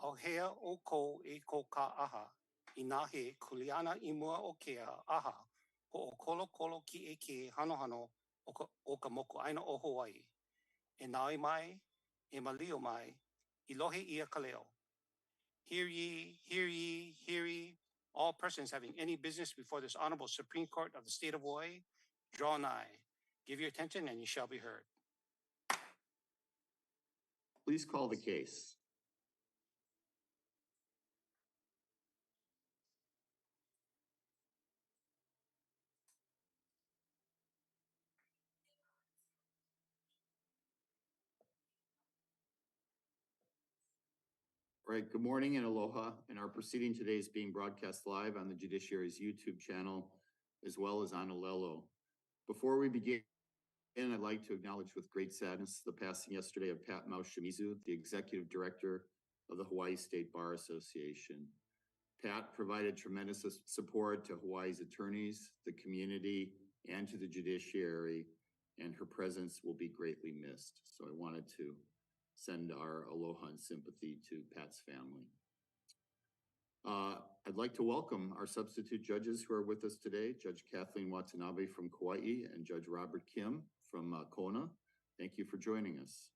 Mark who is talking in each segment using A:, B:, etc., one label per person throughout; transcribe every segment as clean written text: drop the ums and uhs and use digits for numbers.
A: O hea o ko e ko ka aha, I nā he kuleana I mua o kea aha, ho o kolo kolo ki e ke hano hano o ka moko aina o Hawaii. E nāi mai, e malio mai, I lohe ia ka leo. Hear ye, hear ye, hear ye, all persons having any business before this Honorable Supreme Court of the State of Hawaii, draw nigh. Give your attention and you shall be heard.
B: Please call the case. All right, good morning and aloha. And our proceeding today is being broadcast live on the Judiciary's YouTube channel, as well as on Olelo. Before we begin, I'd like to acknowledge with great sadness the passing yesterday of Pat Maushimizu, the Executive Director of the Hawaii State Bar Association. Pat provided tremendous support to Hawaii's attorneys, the community, and to the judiciary, and her presence will be greatly missed. So I wanted to send our aloha and sympathy to Pat's family. I'd like to welcome our substitute judges who are with us today, Judge Kathleen Watanabe from Kauai and Judge Robert Kim from Kona. Thank you for joining us.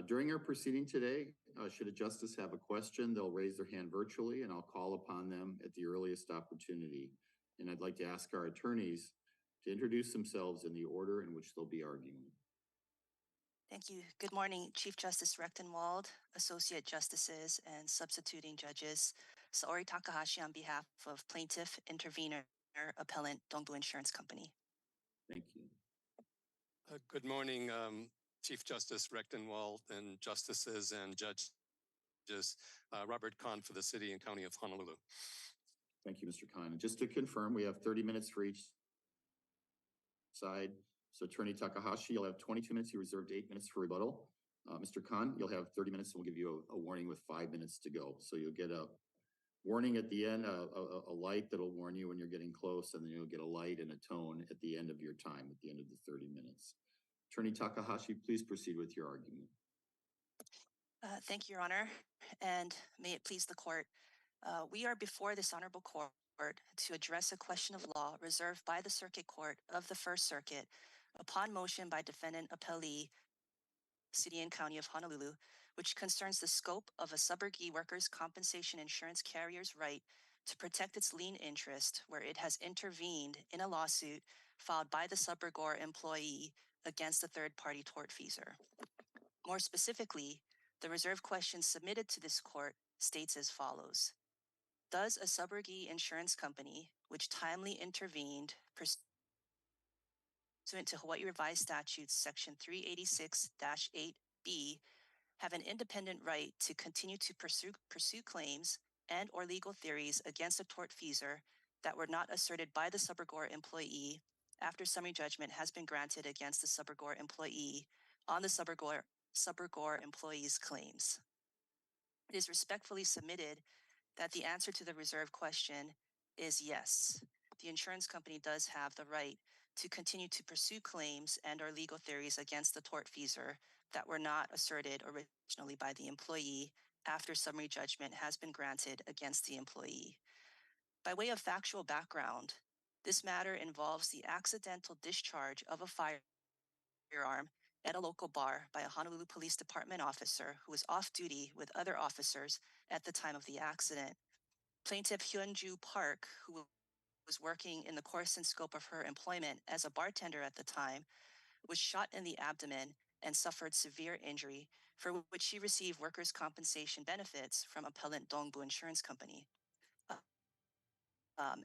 B: During our proceeding today, should a justice have a question, they'll raise their hand virtually and I'll call upon them at the earliest opportunity. And I'd like to ask our attorneys to introduce themselves in the order in which they'll be arguing.
C: Thank you. Good morning, Chief Justice Rechtenwald, Associate Justices, and Substituting Judges. Saori Takahashi on behalf of Plaintiff, Intervenor, Appellant, Dongbu Insurance Company.
B: Thank you.
D: Good morning, Chief Justice Rechtenwald and Justices and Judges. Robert Kahn for the City and County of Honolulu.
B: Thank you, Mr. Kahn. And just to confirm, we have 30 minutes for each side. So Attorney Takahashi, you'll have 22 minutes. You reserved 8 minutes for rebuttal. Mr. Kahn, you'll have 30 minutes and we'll give you a warning with 5 minutes to go. So you'll get a warning at the end, a light that'll warn you when you're getting close, and then you'll get a light and a tone at the end of your time, at the end of the 30 minutes. Attorney Takahashi, please proceed with your argument.
C: Thank you, Your Honor, and may it please the court. We are before this honorable court to address a question of law reserved by the Circuit Court of the First Circuit upon motion by defendant appellee, City and County of Honolulu, which concerns the scope of a subrogee workers' compensation insurance carrier's right to protect its lien interest where it has intervened in a lawsuit filed by the subrogor employee against a third-party tortfeasor. More specifically, the reserved question submitted to this court states as follows. Does a subrogee insurance company, which timely intervened pursuant to Hawaii Revised Statutes Section 386-8B, have an independent right to continue to pursue claims and or legal theories against a tortfeasor that were not asserted by the subrogor employee after summary judgment has been granted against the subrogor employee on the subrogor employee's claims? It is respectfully submitted that the answer to the reserved question is yes. The insurance company does have the right to continue to pursue claims and or legal theories against the tortfeasor that were not asserted originally by the employee after summary judgment has been granted against the employee. By way of factual background, this matter involves the accidental discharge of a firearm at a local bar by a Honolulu Police Department officer who was off duty with other officers at the time of the accident. Plaintiff Hyunju Park, who was working in the course and scope of her employment as a bartender at the time, was shot in the abdomen and suffered severe injury, for which she received workers' compensation benefits from appellant Dongbu Insurance Company.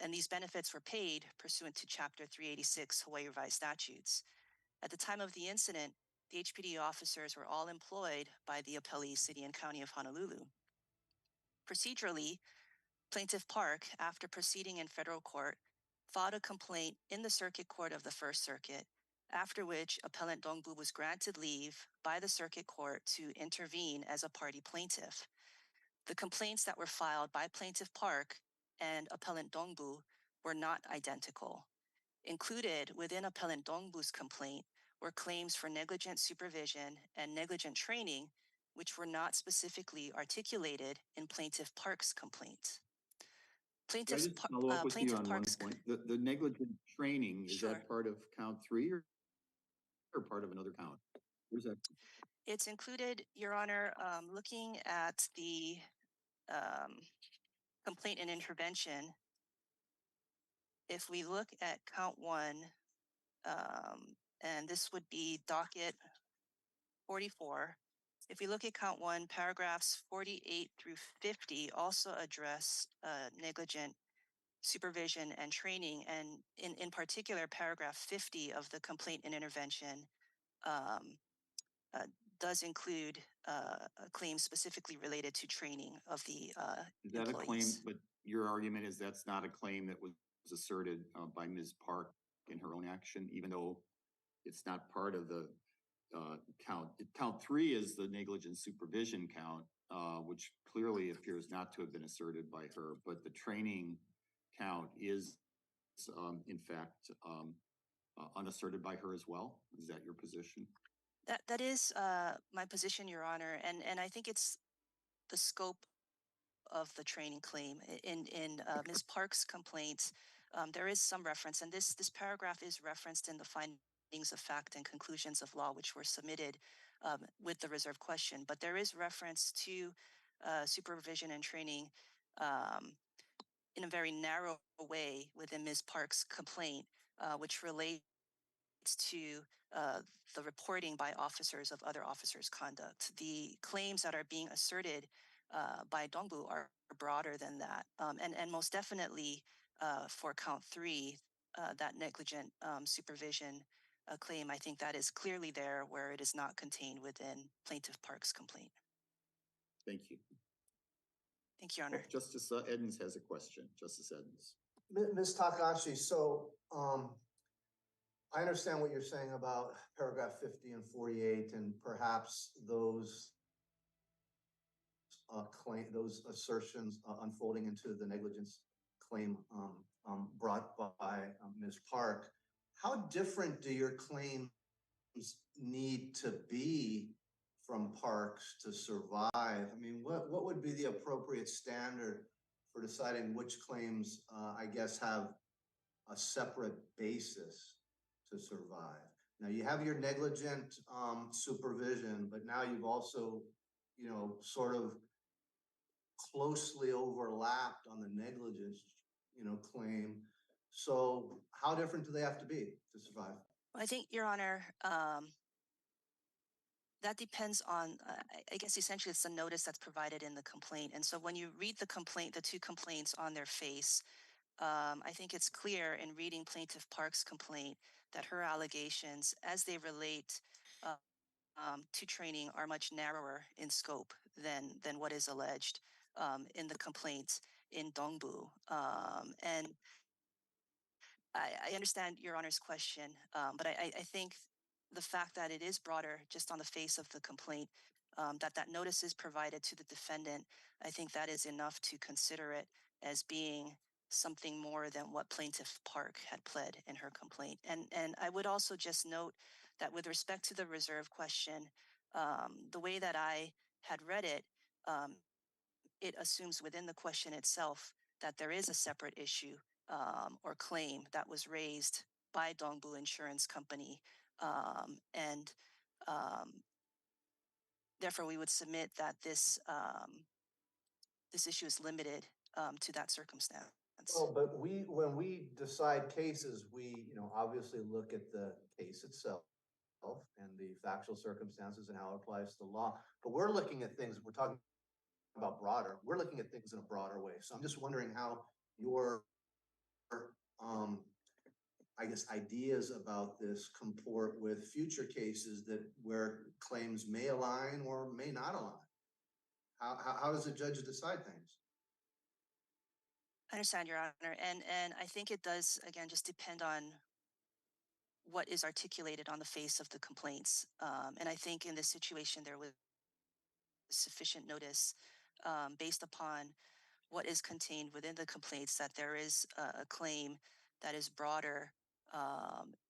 C: And these benefits were paid pursuant to Chapter 386 Hawaii Revised Statutes. At the time of the incident, the HPD officers were all employed by the appellee City and County of Honolulu. Procedurally, Plaintiff Park, after proceeding in federal court, filed a complaint in the Circuit Court of the First Circuit, after which appellant Dongbu was granted leave by the Circuit Court to intervene as a party plaintiff. The complaints that were filed by Plaintiff Park and appellant Dongbu were not identical. Included within appellant Dongbu's complaint were claims for negligent supervision and negligent training which were not specifically articulated in Plaintiff Park's complaint.
B: Can I just follow up with you
C: Plaintiff
B: on
C: Park's
B: one point? The negligent training, is
C: Sure.
B: that part of count 3 or part of another count? Where's that?
C: It's included, Your Honor, looking at the complaint and intervention. If we look at count 1, and this would be docket 44. If we look at count 1, paragraphs 48 through 50 also address negligent supervision and training. And in particular, paragraph 50 of the complaint and intervention does include a claim specifically related to training of the
B: Is that
C: employees.
B: a claim? But your argument is that's not a claim that was asserted by Ms. Park in her own action, even though it's not part of the count. Count 3 is the negligent supervision count, which clearly appears not to have been asserted by her, but the training count is in fact unasserted by her as well. Is that your position?
C: That is my position, Your Honor, and I think it's the scope of the training claim. In Ms. Park's complaint, there is some reference, and this paragraph is referenced in the findings of fact and conclusions of law, which were submitted with the reserve question. But there is reference to supervision and training in a very narrow way within Ms. Park's complaint, which relates to the reporting by officers of other officers' conduct. The claims that are being asserted by Dongbu are broader than that. And most definitely for count 3, that negligent supervision claim, I think that is clearly there where it is not contained within Plaintiff Park's complaint.
B: Thank you.
C: Thank you, Your Honor.
B: Justice Edens has a question. Justice Edens.
E: Ms. Takahashi, so I understand what you're saying about paragraph 50 and 48, and perhaps those those assertions unfolding into the negligence claim brought by Ms. Park. How different do your claims need to be from Parks to survive? I mean, what would be the appropriate standard for deciding which claims, I guess, have a separate basis to survive? Now you have your negligent supervision, but now you've also, you know, sort of closely overlapped on the negligence, you know, claim. So how different do they have to be to survive?
C: I think, Your Honor, that depends on, I guess essentially it's the notice that's provided in the complaint. And so when you read the complaint, the two complaints on their face, I think it's clear in reading Plaintiff Park's complaint that her allegations as they relate to training are much narrower in scope than what is alleged in the complaint in Dongbu. And I understand Your Honor's question, but I think the fact that it is broader just on the face of the complaint, that notice is provided to the defendant, I think that is enough to consider it as being something more than what Plaintiff Park had pled in her complaint. And I would also just note that with respect to the reserve question, the way that I had read it, it assumes within the question itself that there is a separate issue or claim that was raised by Dongbu Insurance Company. And therefore, we would submit that this issue is limited to that circumstance.
E: Well, but when we decide cases, we, you know, obviously look at the case itself and the factual circumstances and how it applies to the law. But we're looking at things, we're talking about broader, we're looking at things in a broader way. So I'm just wondering how your I guess ideas about this comport with future cases that where claims may align or may not align. How does the judge decide things?
C: I understand, Your Honor, and I think it does again just depend on what is articulated on the face of the complaints. And I think in this situation there was sufficient notice based upon what is contained within the complaints that there is a claim that is broader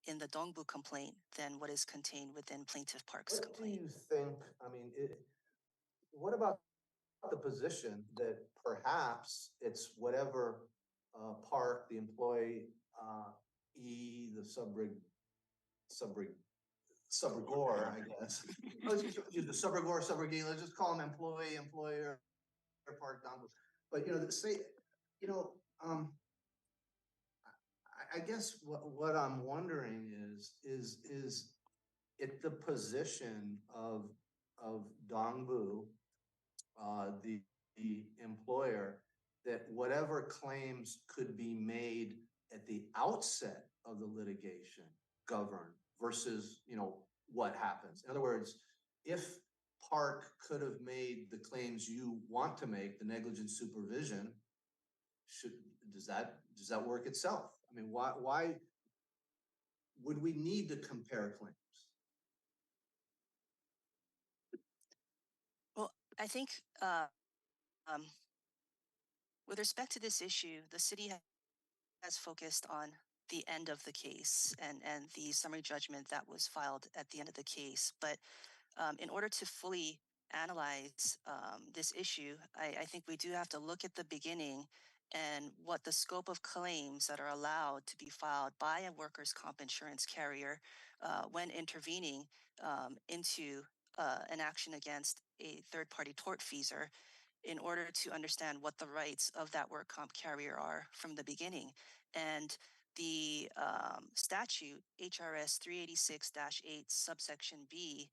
C: in the Dongbu complaint than what is contained within Plaintiff Park's complaint.
E: What do you think? I mean, what about the position that perhaps it's whatever park, the employee, the subrogor, I guess. Let's just use the subrogor, subrogee. Let's just call them employee, employer, park, dongle. But say, I guess what I'm wondering is it the position of Dongbu, the employer, that whatever claims could be made at the outset of the litigation govern versus what happens? In other words, if Park could have made the claims you want to make, the negligent supervision, does that work itself? I mean, why would we need to compare claims?
C: Well, I think with respect to this issue, the city has focused on the end of the case and the summary judgment that was filed at the end of the case. But in order to fully analyze this issue, I think we do have to look at the beginning and what the scope of claims that are allowed to be filed by a workers' comp insurance carrier when intervening into an action against a third-party tortfeasor, in order to understand what the rights of that work comp carrier are from the beginning. And the statute, HRS 386-8 subsection B,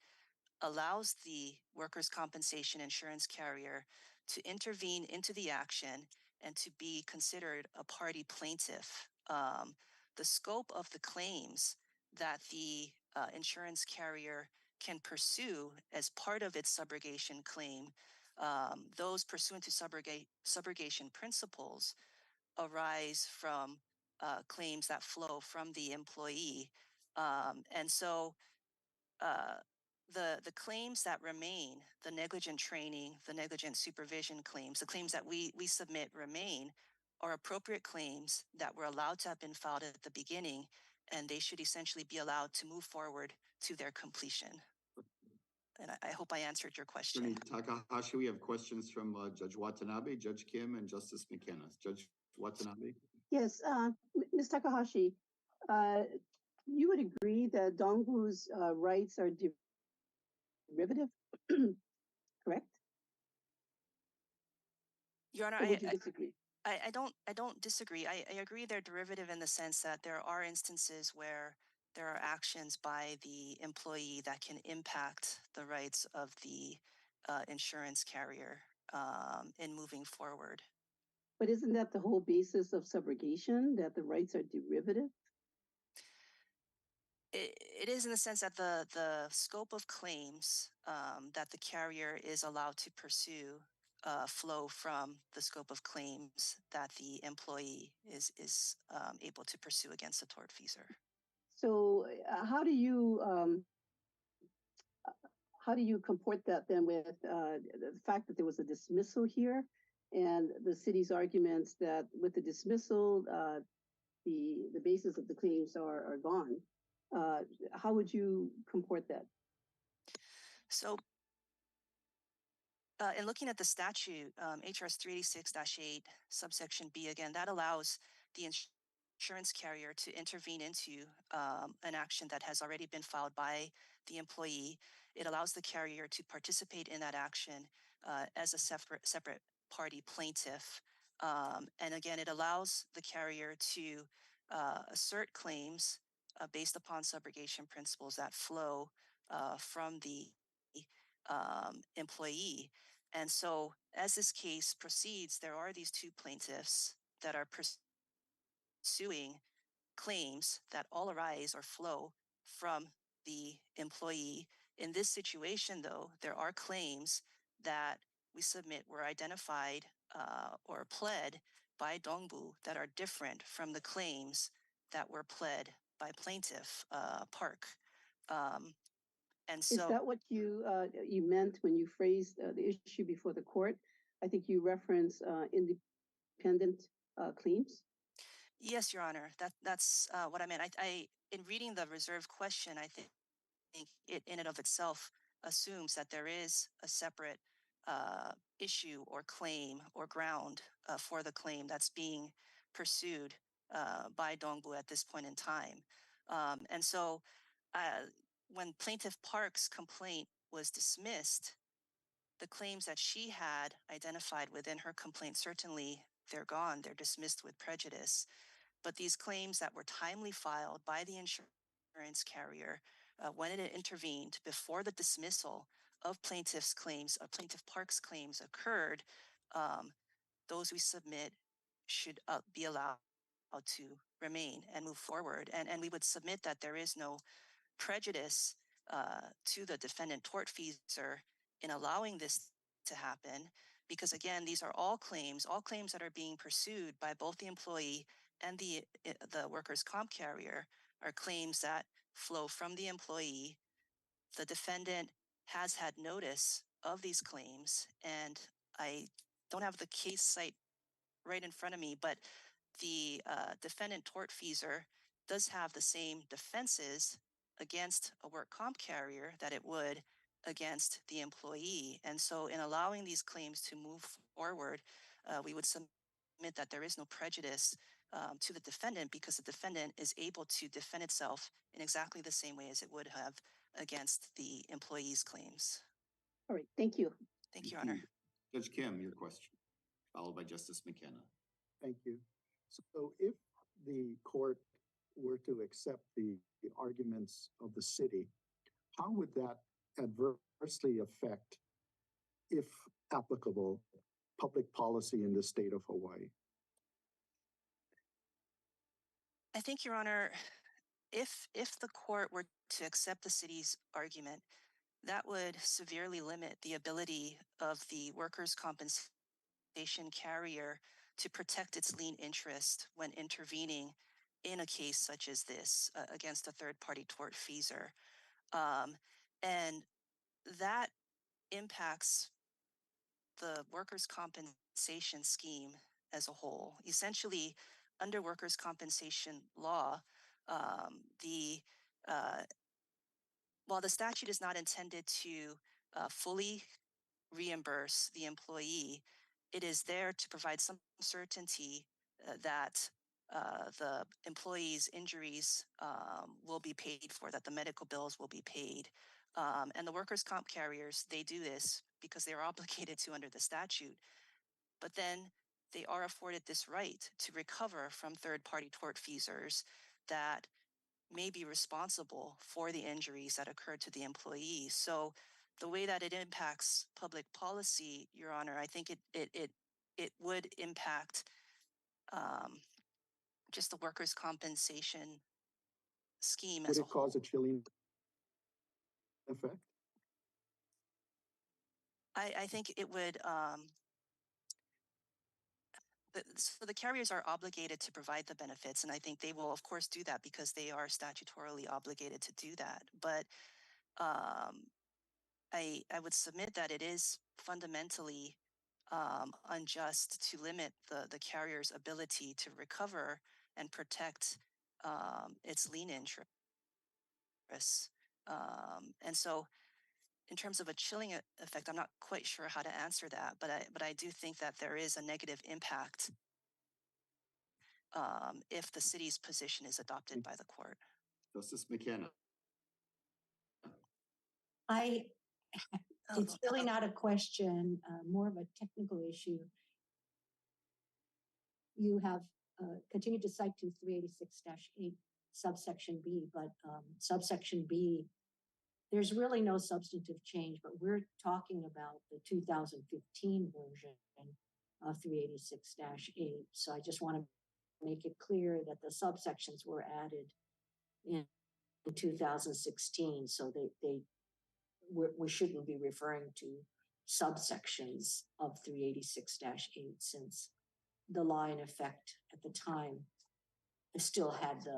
C: allows the workers' compensation insurance carrier to intervene into the action and to be considered a party plaintiff. The scope of the claims that the insurance carrier can pursue as part of its subrogation claim, those pursuant to subrogation principles, arise from claims that flow from the employee. And so the claims that remain, the negligent training, the negligent supervision claims, the claims that we submit remain, are appropriate claims that were allowed to have been filed at the beginning, and they should essentially be allowed to move forward to their completion. And I hope I answered your question.
B: Attorney Takahashi, we have questions from Judge Watanabe, Judge Kim, and Justice McKenna. Judge Watanabe.
F: Yes, Ms. Takahashi, you would agree that Dongbu's rights are derivative, correct?
C: Your Honor,
F: Or would you disagree?
C: I don't disagree. I agree they're derivative in the sense that there are instances where there are actions by the employee that can impact the rights of the insurance carrier in moving forward.
F: But isn't that the whole basis of subrogation, that the rights are derivative?
C: It is in the sense that the scope of claims that the carrier is allowed to pursue flow from the scope of claims that the employee is able to pursue against the tortfeasor.
F: So how do you comport that then with the fact that there was a dismissal here and the city's arguments that with the dismissal, the basis of the claims are gone? How would you comport that?
C: So in looking at the statute, HRS 386-8 subsection B, again, that allows the insurance carrier to intervene into an action that has already been filed by the employee. It allows the carrier to participate in that action as a separate party plaintiff. And again, it allows the carrier to assert claims based upon subrogation principles that flow from the employee. And so as this case proceeds, there are these two plaintiffs that are pursuing claims that all arise or flow from the employee. In this situation, though, there are claims that we submit were identified or pled by Dongbu that are different from the claims that were pled by plaintiff Park. And so,
F: is that what you meant when you phrased the issue before the court? I think you reference independent claims.
C: yes, Your Honor, that's what I meant. I in reading the reserved question, I think it in and of itself assumes that there is a separate issue or claim or ground for the claim that's being pursued by Dongbu at this point in time. And so when Plaintiff Park's complaint was dismissed, the claims that she had identified within her complaint, certainly they're gone, they're dismissed with prejudice. But these claims that were timely filed by the insurance carrier when it intervened before the dismissal of Plaintiff Park's claims occurred, those we submit should be allowed to remain and move forward. And we would submit that there is no prejudice to the defendant tortfeasor in allowing this to happen, because again, these are all claims that are being pursued by both the employee and the workers' comp carrier are claims that flow from the employee. The defendant has had notice of these claims, and I don't have the case site right in front of me, but the defendant tortfeasor does have the same defenses against a work comp carrier that it would against the employee. And so in allowing these claims to move forward, we would submit that there is no prejudice to the defendant, because the defendant is able to defend itself in exactly the same way as it would have against the employee's claims.
F: All right, thank you.
C: Thank you, Your Honor.
B: Judge Kim, your question, followed by Justice McKenna.
G: Thank you. So if the court were to accept the arguments of the city, how would that adversely affect, if applicable, public policy in the state of Hawaii?
C: I think, Your Honor, if the court were to accept the city's argument, that would severely limit the ability of the workers' compensation carrier to protect its lien interest when intervening in a case such as this against a third-party tortfeasor. And that impacts the workers' compensation scheme as a whole. Essentially, under workers' compensation law, while the statute is not intended to fully reimburse the employee, it is there to provide some certainty that the employee's injuries will be paid for, that the medical bills will be paid. And the workers' comp carriers, they do this because they are obligated to under the statute. But then they are afforded this right to recover from third-party tortfeasors that may be responsible for the injuries that occurred to the employee. So the way that it impacts public policy, Your Honor, I think it would impact just the workers' compensation scheme as a whole.
G: Would it cause a chilling effect?
C: I think it would. So the carriers are obligated to provide the benefits, and I think they will, of course, do that because they are statutorily obligated to do that. But I would submit that it is fundamentally unjust to limit the carrier's ability to recover and protect its lien interests. And so in terms of a chilling effect, I'm not quite sure how to answer that, but I do think that there is a negative impact if the city's position is adopted by the court.
B: Justice McKenna.
H: It's really not a question, more of a technical issue. You have continued to cite to 386-8 subsection B, but subsection B, there's really no substantive change, but we're talking about the 2015 version of 386-8. So I just want to make it clear that the subsections were added in 2016. So we shouldn't be referring to subsections of 386-8, since the law in effect at the time still had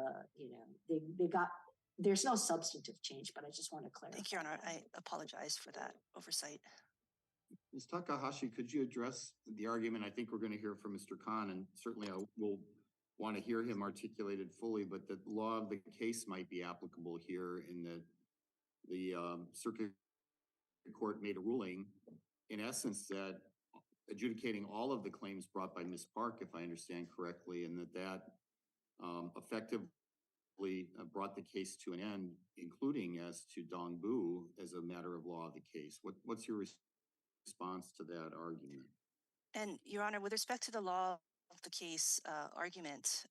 H: there's no substantive change, but I just want to clarify.
C: Thank you, Your Honor. I apologize for that oversight.
B: Ms. Takahashi, could you address the argument? I think we're going to hear from Mr. Khan, and certainly I will want to hear him articulated fully, but the law of the case might be applicable here in that the circuit court made a ruling in essence, that adjudicating all of the claims brought by Ms. Park, if I understand correctly, and that effectively brought the case to an end, including as to Dong Bu as a matter of law of the case. What's your response to that argument?
C: And Your Honor, with respect to the law of the case argument,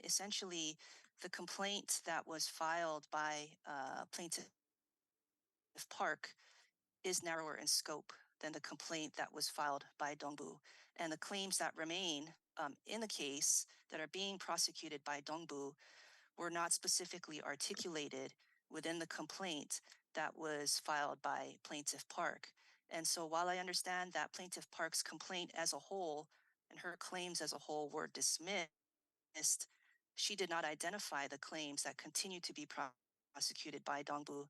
C: essentially the complaint that was filed by plaintiff Park is narrower in scope than the complaint that was filed by Dongbu. And the claims that remain in the case that are being prosecuted by Dongbu were not specifically articulated within the complaint that was filed by Plaintiff Park. And so while I understand that Plaintiff Park's complaint as a whole and her claims as a whole were dismissed, she did not identify the claims that continue to be prosecuted by Dongbu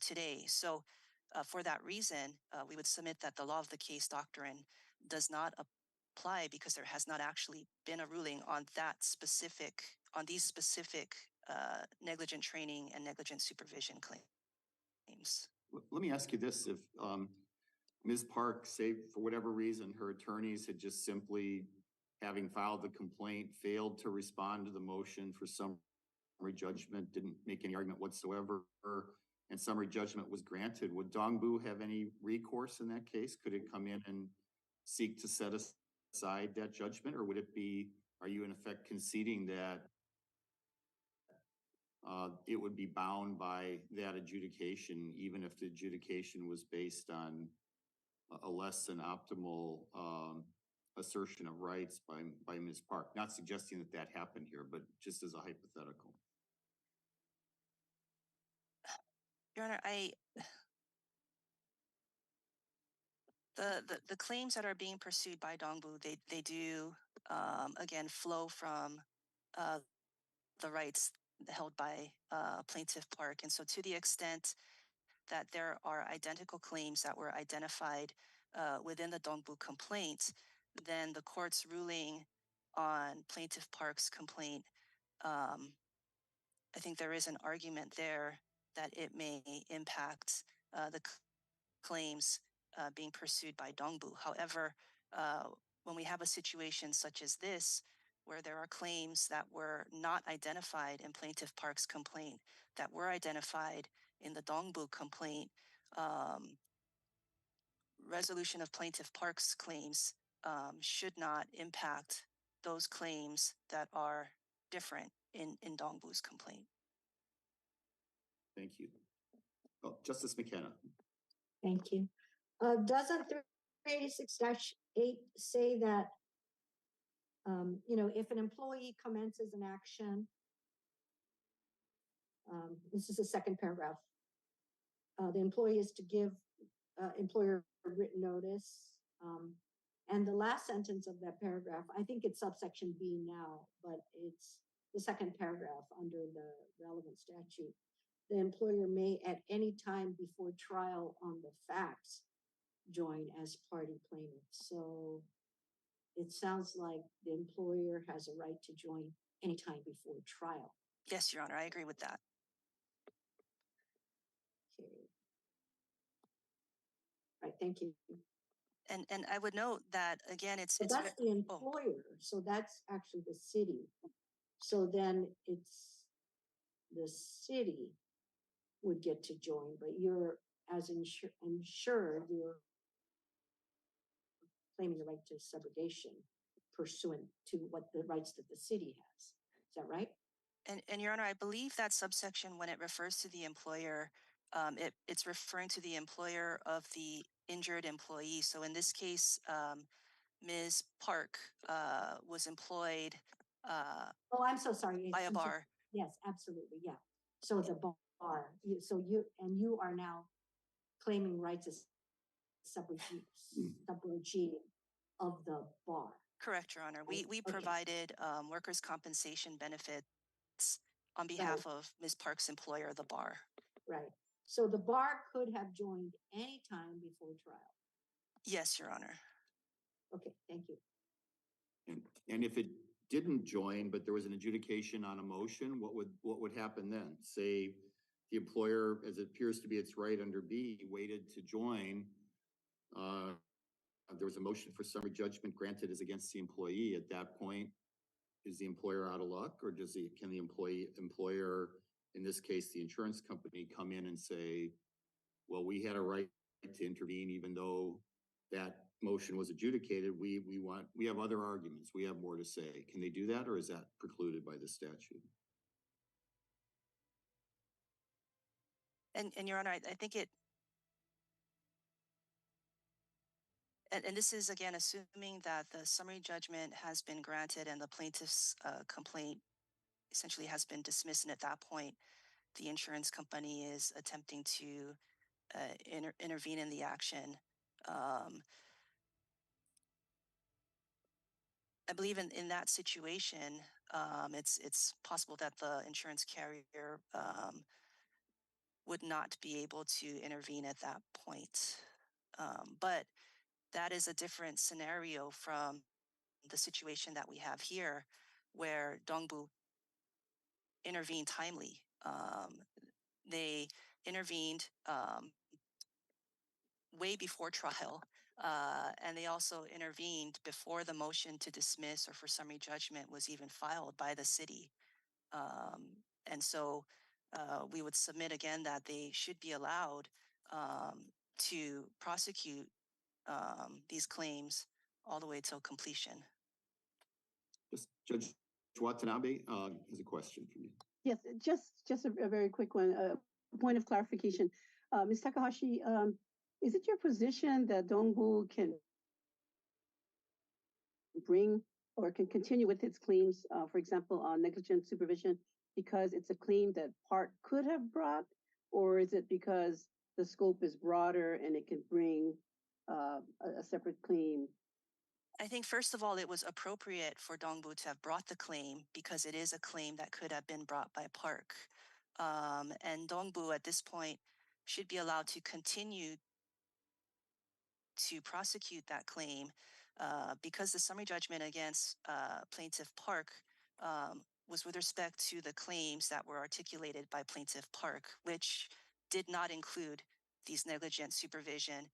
C: today. So for that reason, we would submit that the law of the case doctrine does not apply because there has not actually been a ruling on these specific negligent training and negligent supervision claims.
B: Let me ask you this: if Ms. Park, say for whatever reason, her attorneys had just simply, having filed the complaint, failed to respond to the motion for summary judgment, didn't make any argument whatsoever, and summary judgment was granted, would Dongbu have any recourse in that case? Could it come in and seek to set aside that judgment, or would it be, are you in effect conceding that it would be bound by that adjudication, even if the adjudication was based on a less than optimal assertion of rights by Ms. Park? Not suggesting that that happened here, but just as a hypothetical.
C: Your Honor, the claims that are being pursued by Dongbu, they do again flow from the rights held by Plaintiff Park, and so to the extent that there are identical claims that were identified within the Dongbu complaint, then the court's ruling on Plaintiff Park's complaint, I think there is an argument there that it may impact the claims being pursued by Dongbu. However, when we have a situation such as this, where there are claims that were not identified in Plaintiff Park's complaint, that were identified in the Dongbu complaint, resolution of Plaintiff Park's claims should not impact those claims that are different in Dongbu's complaint.
B: Thank you. Oh, Justice McKenna.
H: Thank you. Doesn't 386-8 say that, if an employee commences an action, this is the second paragraph, the employee is to give employer a written notice. And the last sentence of that paragraph, I think it's subsection B now, but it's the second paragraph under the relevant statute. The employer may at any time before trial on the facts join as party plaintiff. So it sounds like the employer has a right to join anytime before trial.
C: Yes, Your Honor, I agree with that.
H: Okay. Right, thank you.
C: And I would note that again, it's
H: that's the employer, so that's actually the city. So then it's the city would get to join, but you're as insured, you're claiming the right to subrogation pursuant to what the rights that the city has. Is that right?
C: And Your Honor, I believe that subsection, when it refers to the employer, it's referring to the employer of the injured employee. So in this case, Ms. Park was employed
H: oh, I'm so sorry.
C: by a bar.
H: Yes, absolutely. Yeah. So the bar. So you are now claiming rights as subrogate of the bar.
C: Correct, Your Honor. We
H: okay.
C: provided workers' compensation benefits on behalf of Ms. Park's employer, the bar.
H: Right. So the bar could have joined any time before trial.
C: Yes, Your Honor.
H: Okay, thank you.
B: And if it didn't join, but there was an adjudication on a motion, what would happen then? Say the employer, as it appears to be its right under B, waited to join there was a motion for summary judgment granted as against the employee. At that point, is the employer out of luck, or can the employer, in this case, the insurance company, come in and say, well, we had a right to intervene, even though that motion was adjudicated. We have other arguments. We have more to say. Can they do that, or is that precluded by the statute?
C: And Your Honor, I think it, and this is again assuming that the summary judgment has been granted and the plaintiff's complaint essentially has been dismissed, and at that point, the insurance company is attempting to intervene in the action. I believe in that situation, it's possible that the insurance carrier would not be able to intervene at that point. But that is a different scenario from the situation that we have here, where Dongbu intervened timely. They intervened way before trial, and they also intervened before the motion to dismiss or for summary judgment was even filed by the city. And so we would submit again that they should be allowed to prosecute these claims all the way till completion.
B: Judge Watanabe has a question for you.
F: Yes, just a very quick one. Point of clarification. Ms. Takahashi, is it your position that Dongbu can bring or can continue with its claims, for example, on negligent supervision, because it's a claim that Park could have brought, or is it because the scope is broader and it can bring a separate claim?
C: I think, first of all, it was appropriate for Dongbu to have brought the claim because it is a claim that could have been brought by Park. And Dongbu at this point should be allowed to continue to prosecute that claim because the summary judgment against Plaintiff Park was with respect to the claims that were articulated by Plaintiff Park, which did not include these negligent supervision,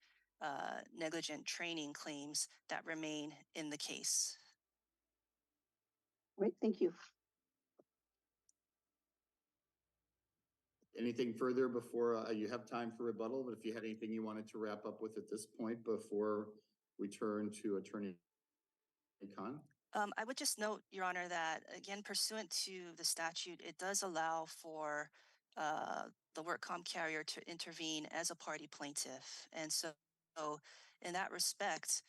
C: negligent training claims that remain in the case.
F: Right, thank you.
B: Anything further before you have time for rebuttal? But if you had anything you wanted to wrap up with at this point before we turn to Attorney Khan?
C: I would just note, Your Honor, that again, pursuant to the statute, it does allow for the work comp carrier to intervene as a party plaintiff. And so in that respect,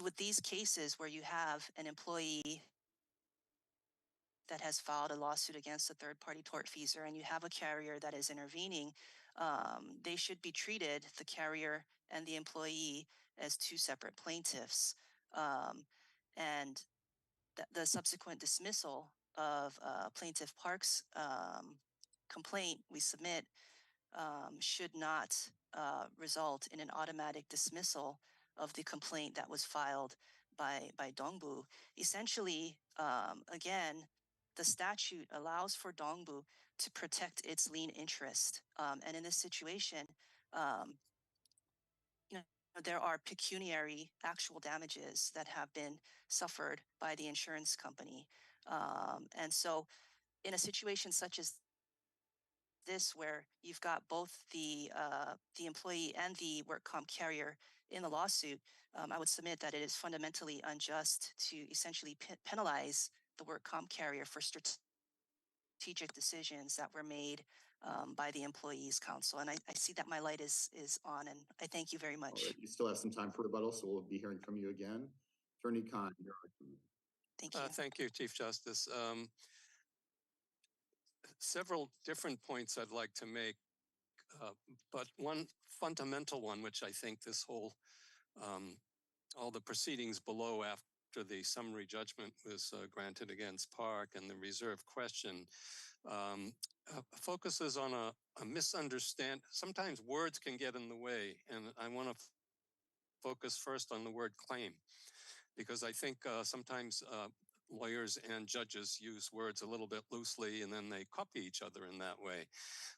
C: with these cases where you have an employee that has filed a lawsuit against a third-party tortfeasor and you have a carrier that is intervening, they should be treated, the carrier and the employee, as two separate plaintiffs. And the subsequent dismissal of Plaintiff Park's complaint we submit should not result in an automatic dismissal of the complaint that was filed by Dongbu. Essentially, again, the statute allows for Dongbu to protect its lien interest. And in this situation, there are pecuniary actual damages that have been suffered by the insurance company. And so in a situation such as this, where you've got both the employee and the work comp carrier in the lawsuit, I would submit that it is fundamentally unjust to essentially penalize the work comp carrier for strategic decisions that were made by the employees' counsel. And I see that my light is on, and I thank you very much.
B: All right, you still have some time for rebuttal, so we'll be hearing from you again. Attorney Khan, your argument.
C: Thank you.
D: Thank you, Chief Justice. Several different points I'd like to make, but one fundamental one, which I think this whole, all the proceedings below after the summary judgment was granted against Park and the reserve question, focuses on a misunderstanding. Sometimes words can get in the way, and I want to focus first on the word claim, because I think sometimes lawyers and judges use words a little bit loosely, and then they copy each other in that way.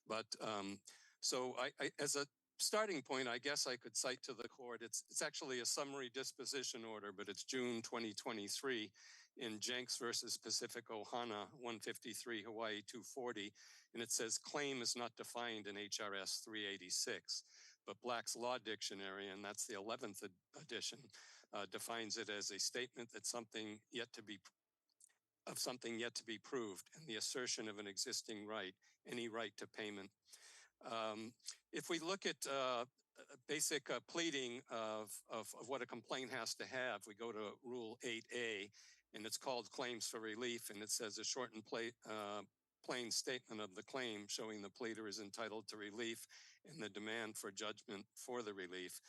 D: But so I as a starting point, I guess I could cite to the court, it's actually a summary disposition order, but it's June 2023 in Jenks versus Pacific Ohana 153 Hawaii 240. And it says claim is not defined in HRS 386, but Black's Law Dictionary, and that's the 11th edition, defines it as a statement that something yet to be proved, and the assertion of an existing right, any right to payment. If we look at basic pleading of what a complaint has to have, we go to Rule 8A, and it's called Claims for Relief, and it says a short and plain statement of the claim showing the pleader is entitled to relief and the demand for judgment for the relief.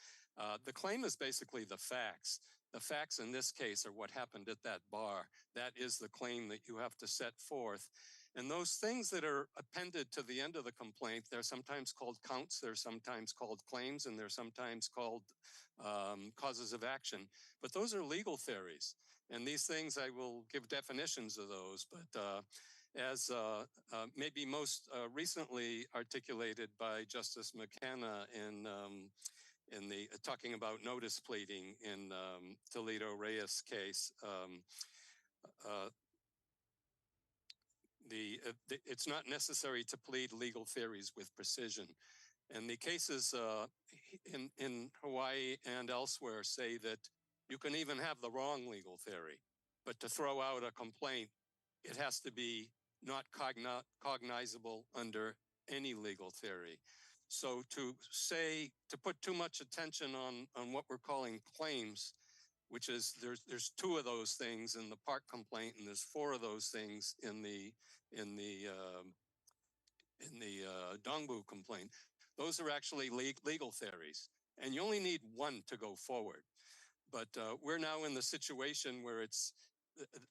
D: The claim is basically the facts. The facts in this case are what happened at that bar. That is the claim that you have to set forth. And those things that are appended to the end of the complaint, they're sometimes called counts, they're sometimes called claims, and they're sometimes called causes of action. But those are legal theories. And these things, I will give definitions of those. But as maybe most recently articulated by Justice McKenna in the talking about notice pleading in Toledo Reyes case, it's not necessary to plead legal theories with precision. And the cases in Hawaii and elsewhere say that you can even have the wrong legal theory, but to throw out a complaint, it has to be not cognizable under any legal theory. So to put too much attention on what we're calling claims, which is there's two of those things in the Park complaint, and there's four of those things in the Dongbu complaint. Those are actually legal theories, and you only need one to go forward. But we're now in the situation where it's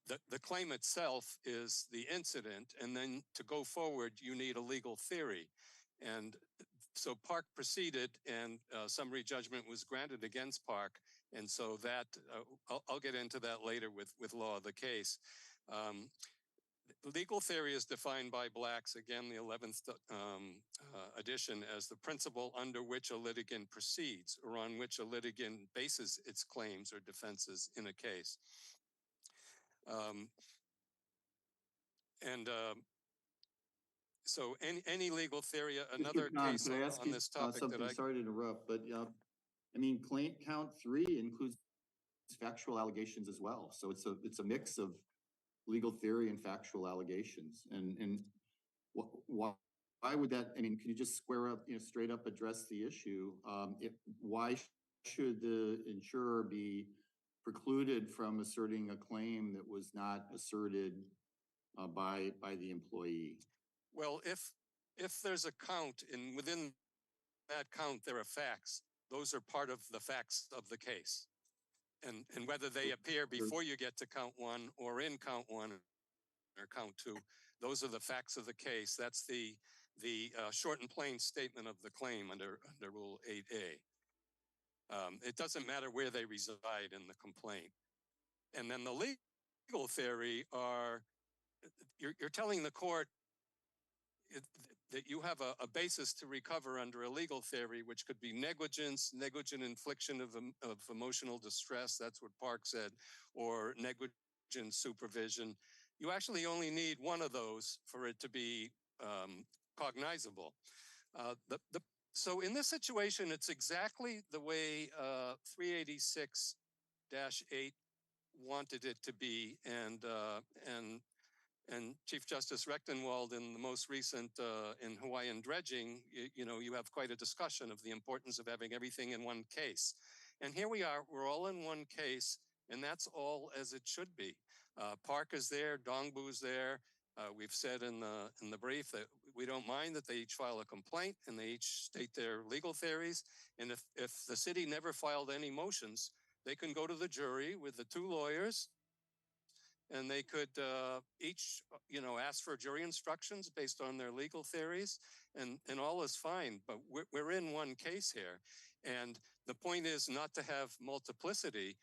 D: the claim itself is the incident, and then to go forward, you need a legal theory. And so Park proceeded, and summary judgment was granted against Park. And so that, I'll get into that later with law of the case. Legal theory is defined by Blacks, again, the 11th edition, as the principle under which a litigant proceeds or on which a litigant bases its claims or defenses in a case. So any legal theory, another case on this topic that
B: sorry to interrupt, but I mean, count 3 includes factual allegations as well. So it's a mix of legal theory and factual allegations. And why would that, I mean, can you just square up, straight up address the issue? Why should the insurer be precluded from asserting a claim that was not asserted by the employee?
D: Well, if there's a count, and within that count there are facts, those are part of the facts of the case. And whether they appear before you get to count 1 or in count 1 or count 2, those are the facts of the case. That's the short and plain statement of the claim under Rule 8A. It doesn't matter where they reside in the complaint. And then the legal theory are, you're telling the court that you have a basis to recover under a legal theory, which could be negligence, negligent infliction of emotional distress, that's what Park said, or negligent supervision. You actually only need one of those for it to be cognizable. So in this situation, it's exactly the way 386-8 wanted it to be, and Chief Justice Rechtenwald in the most recent in Hawaiian dredging, you have quite a discussion of the importance of having everything in one case. And here we are, we're all in one case, and that's all as it should be. Park is there, Dongbu's there. We've said in the brief that we don't mind that they each file a complaint and they each state their legal theories. And if the city never filed any motions, they can go to the jury with the 2 lawyers, and they could each, ask for jury instructions based on their legal theories, and all is fine. But we're in one case here. And the point is not to have multiplicity.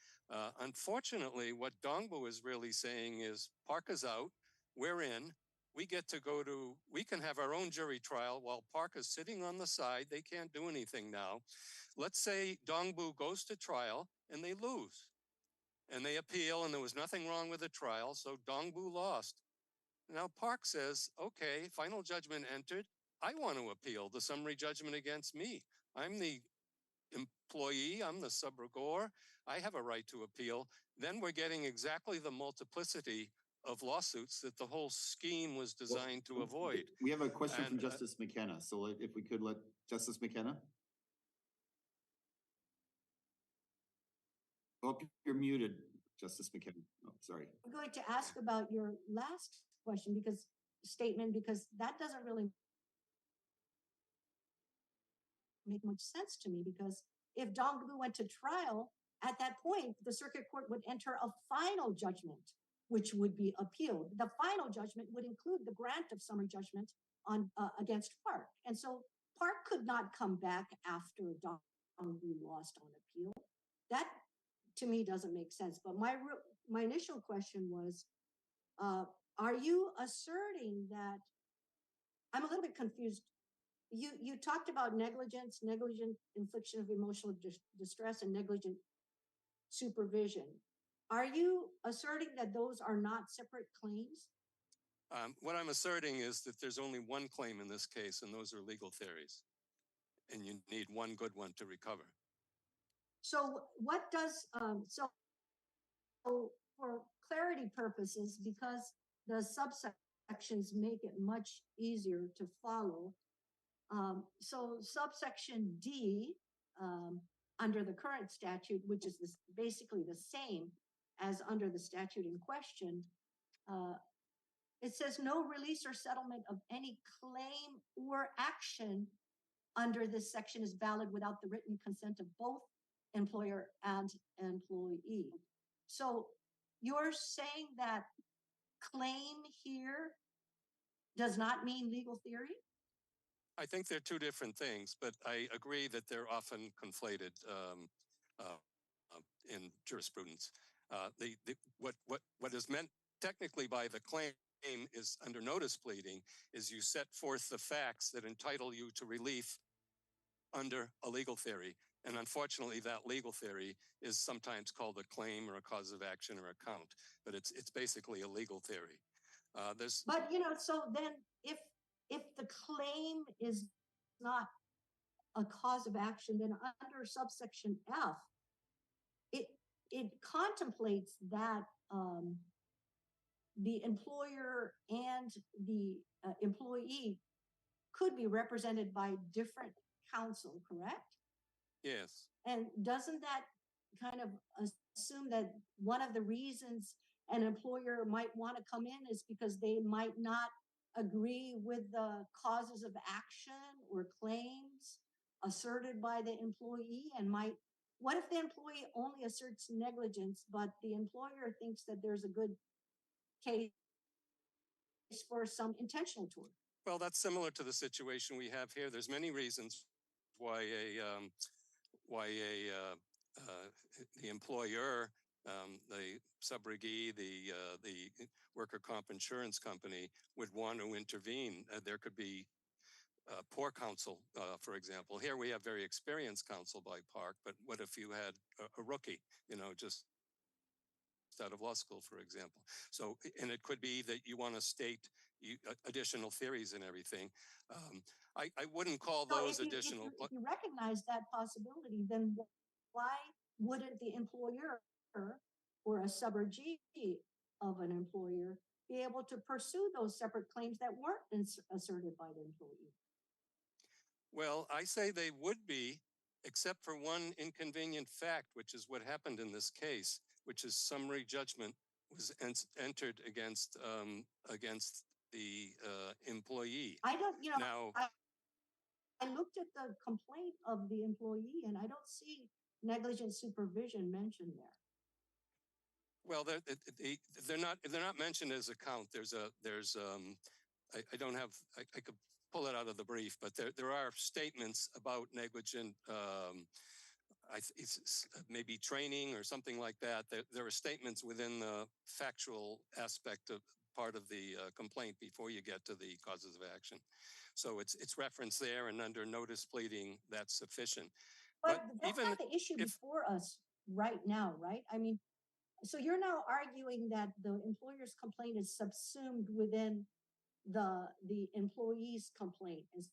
D: Unfortunately, what Dongbu is really saying is Park is out, we're in, we can have our own jury trial while Park is sitting on the side. They can't do anything now. Let's say Dongbu goes to trial and they lose and they appeal and there was nothing wrong with the trial. So Dongbu lost. Now Park says, okay, final judgment entered. I want to appeal the summary judgment against me. I'm the employee, I'm the subrogor, I have a right to appeal. Then we're getting exactly the multiplicity of lawsuits that the whole scheme was designed to avoid.
B: We have a question from
D: And,
B: Justice McKenna. So if we could let Justice McKenna. Oh, you're muted, Justice McKenna. Oh, sorry.
H: I'm going to ask about your last question because that doesn't really make much sense to me, because if Dongbu went to trial, at that point, the circuit court would enter a final judgment, which would be appealed. The final judgment would include the grant of summary judgment on against Park. And so Park could not come back after Dongbu lost on appeal. That, to me, doesn't make sense. But my initial question was, are you asserting that, I'm a little bit confused. You talked about negligent infliction of emotional distress and negligent supervision. Are you asserting that those are not separate claims?
D: what I'm asserting is that there's only one claim in this case, and those are legal theories. And you need one good one to recover.
H: So what does, so for clarity purposes, because the subsections make it much easier to follow, so subsection D, under the current statute, which is basically the same as under the statute in question, it says no release or settlement of any claim or action under this section is valid without the written consent of both employer and employee. So you're saying that claim here does not mean legal theory?
D: I think they're two different things, but I agree that they're often conflated in jurisprudence. What is meant technically by the claim is under notice pleading is you set forth the facts that entitle you to relief under a legal theory. And unfortunately, that legal theory is sometimes called a claim or a cause of action or a count, but it's basically a legal theory.
H: But so then if the claim is not a cause of action, then under subsection F, it contemplates that the employer and the employee could be represented by different counsel, correct?
D: Yes.
H: And doesn't that kind of assume that one of the reasons an employer might want to come in is because they might not agree with the causes of action or claims asserted by the employee, and what if the employee only asserts negligence, but the employer thinks that there's a good case for some intentional tort?
D: Well, that's similar to the situation we have here. There's many reasons why the employer, the subrogee, the worker comp insurance company would want to intervene. There could be poor counsel, for example. Here we have very experienced counsel by Park, but what if you had a rookie, just out of law school, for example? So, and it could be that you want to state additional theories and everything. I wouldn't call those additional.
H: If you recognize that possibility, then why wouldn't the employer or a subrogee of an employer be able to pursue those separate claims that weren't asserted by the employee?
D: Well, I say they would be, except for one inconvenient fact, which is what happened in this case, which is summary judgment was entered against the employee.
H: I don't,
D: now.
H: I looked at the complaint of the employee and I don't see negligent supervision mentioned there.
D: Well, they're not mentioned as a count. I don't have, I could pull it out of the brief, but there are statements about negligent, it's maybe training or something like that. There are statements within the factual aspect of part of the complaint before you get to the causes of action. So it's referenced there, and under notice pleading, that's sufficient.
H: But that's not the issue before us right now, right? I mean, so you're now arguing that the employer's complaint is subsumed within the employee's complaint, and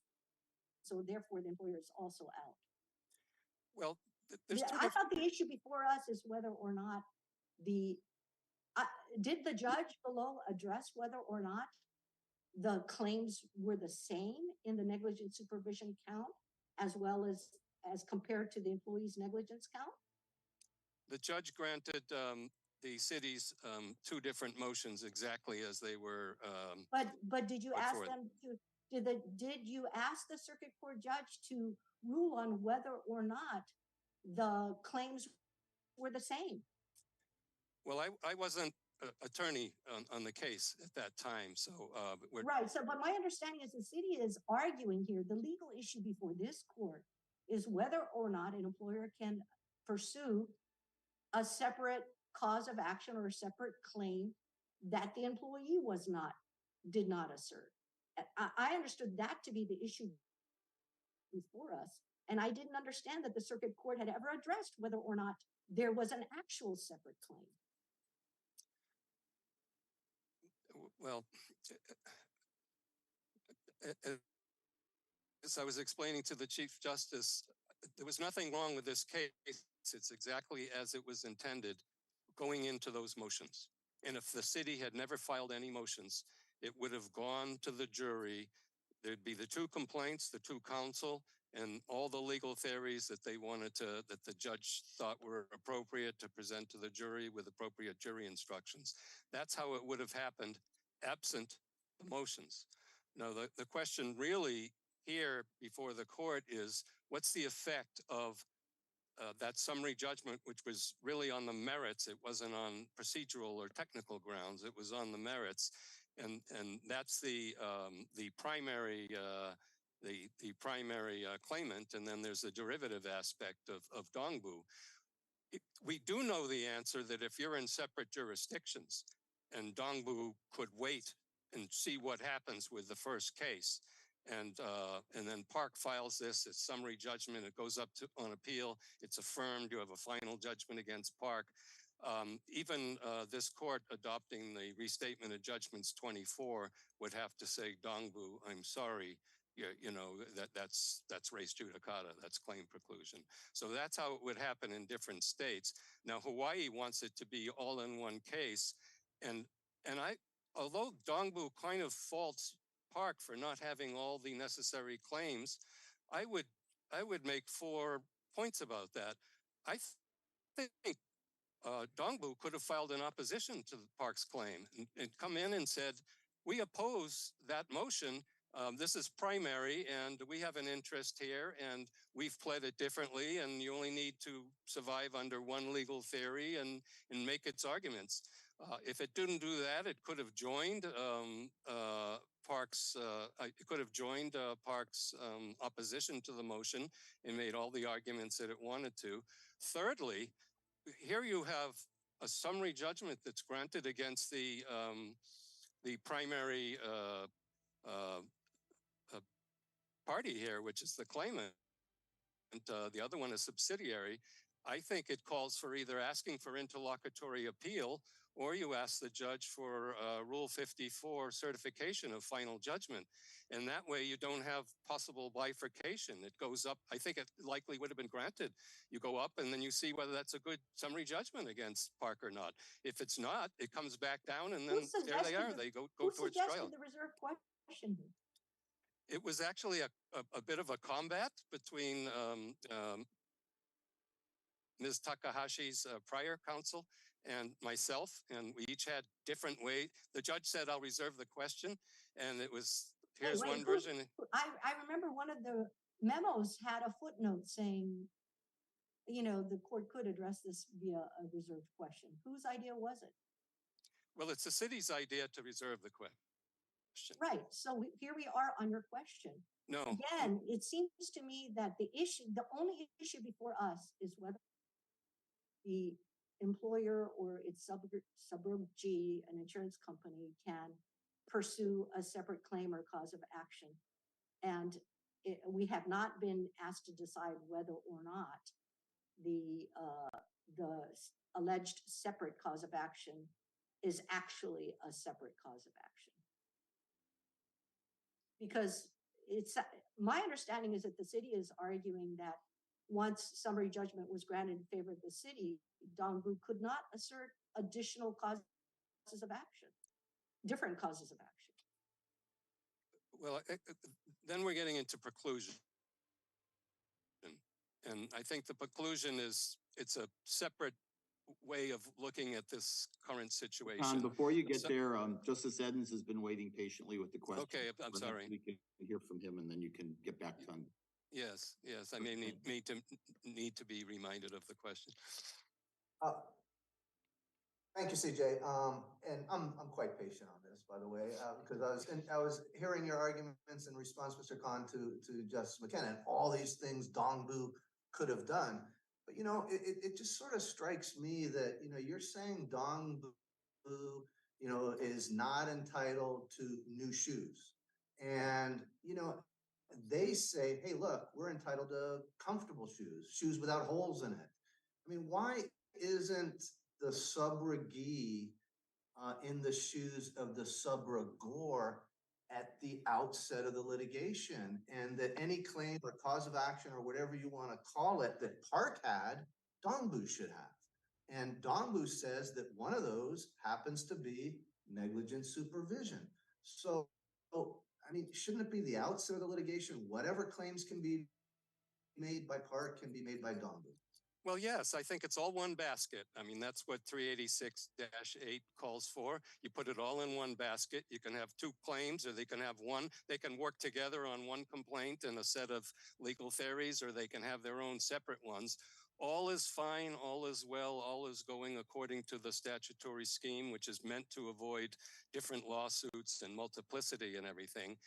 H: so therefore the employer is also out.
D: Well, there's
H: I thought the issue before us is whether or not did the judge below address whether or not the claims were the same in the negligent supervision count as well as compared to the employee's negligence count?
D: The judge granted the city's two different motions exactly as they were.
H: But did you ask them to? Did you ask the circuit court judge to rule on whether or not the claims were the same?
D: Well, I wasn't attorney on the case at that time, so
H: right. So, but my understanding is the city is arguing here. The legal issue before this court is whether or not an employer can pursue a separate cause of action or a separate claim that the employee did not assert. I understood that to be the issue before us, and I didn't understand that the circuit court had ever addressed whether or not there was an actual separate claim.
D: Well, as I was explaining to the Chief Justice, there was nothing wrong with this case. It's exactly as it was intended going into those motions. And if the city had never filed any motions, it would have gone to the jury. There'd be the two complaints, the two counsel, and all the legal theories that they wanted to, that the judge thought were appropriate to present to the jury with appropriate jury instructions. That's how it would have happened absent the motions. Now, the question really here before the court is, what's the effect of that summary judgment, which was really on the merits? It wasn't on procedural or technical grounds. It was on the merits, and that's the primary the primary claimant, and then there's the derivative aspect of Dongbu. We do know the answer that if you're in separate jurisdictions, and Dongbu could wait and see what happens with the first case. And then Park files this, it's summary judgment, it goes up on appeal, it's affirmed, you have a final judgment against Park. Even this court adopting the restatement of judgments 24 would have to say, Dongbu, I'm sorry, you know, that's res judicata, that's claim preclusion. So that's how it would happen in different states. Now, Hawaii wants it to be all in one case. And although Dongbu kind of faults Park for not having all the necessary claims, I would make 4 points about that. I think Dongbu could have filed an opposition to Park's claim and come in and said, we oppose that motion. This is primary, and we have an interest here, and we've pled it differently, and you only need to survive under one legal theory and make its arguments. If it didn't do that, it could have joined Park's opposition to the motion and made all the arguments that it wanted to. Thirdly, here you have a summary judgment that's granted against the primary party here, which is the claimant. And the other one is subsidiary. I think it calls for either asking for interlocutory appeal, or you ask the judge for Rule 54 certification of final judgment. And that way you don't have possible bifurcation. It goes up. I think it likely would have been granted. You go up and then you see whether that's a good summary judgment against Park or not. If it's not, it comes back down, and then there they are. They go towards trial.
H: Who suggested the reserve question?
D: It was actually a bit of a combat between Ms. Takahashi's prior counsel and myself, and we each had different ways. The judge said, I'll reserve the question, and it was, here's one version.
H: I remember one of the memos had a footnote saying, you know, the court could address this via a reserved question. Whose idea was it?
D: Well, it's the city's idea to reserve the question.
H: Right. So here we are on your question.
D: No.
H: Again, it seems to me that the only issue before us is whether the employer or its subrogee, an insurance company, can pursue a separate claim or cause of action. And we have not been asked to decide whether or not the alleged separate cause of action is actually a separate cause of action. Because it's my understanding is that the city is arguing that once summary judgment was granted in favor of the city, Dongbu could not assert additional causes of action, different causes of action.
D: Well, then we're getting into preclusion. And I think the preclusion it's a separate way of looking at this current situation.
B: Tom, before you get there, Justice Edens has been waiting patiently with the question.
D: Okay, I'm sorry.
B: We can hear from him and then you can get back to him.
D: Yes, I may need to be reminded of the question.
E: Thank you, CJ. And I'm quite patient on this, by the way, because I was hearing your arguments in response, Mr. Khan, to Justice McKenna, and all these things Dongbu could have done. But it just sort of strikes me that you're saying Dongbu, is not entitled to new shoes, and they say, hey, look, we're entitled to comfortable shoes without holes in it. I mean, why isn't the subrogee in the shoes of the subrogor at the outset of the litigation, and that any claim or cause of action or whatever you want to call it that Park had, Dongbu should have? And Dongbu says that one of those happens to be negligent supervision. So, I mean, shouldn't it be the outset of the litigation? Whatever claims can be made by Park can be made by Dongbu.
D: Well, yes, I think it's all one basket. I mean, that's what 386-8 calls for. You put it all in one basket. You can have two claims, or they can have one. They can work together on one complaint and a set of legal theories, or they can have their own separate ones. All is fine, all is well, all is going according to the statutory scheme, which is meant to avoid different lawsuits and multiplicity and everything.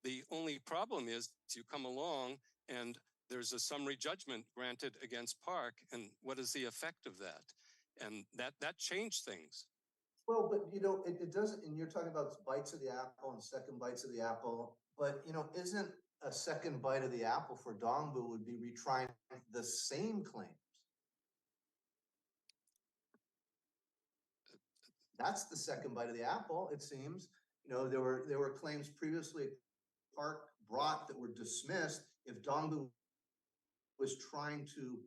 D: The only problem is you come along and there's a summary judgment granted against Park, and what is the effect of that? And that changed things.
E: Well, but it doesn't, and you're talking about bites of the apple and second bites of the apple, but isn't a second bite of the apple for Dongbu would be retrying the same claims? That's the second bite of the apple, it seems. There were claims previously Park brought that were dismissed. If Dongbu was trying to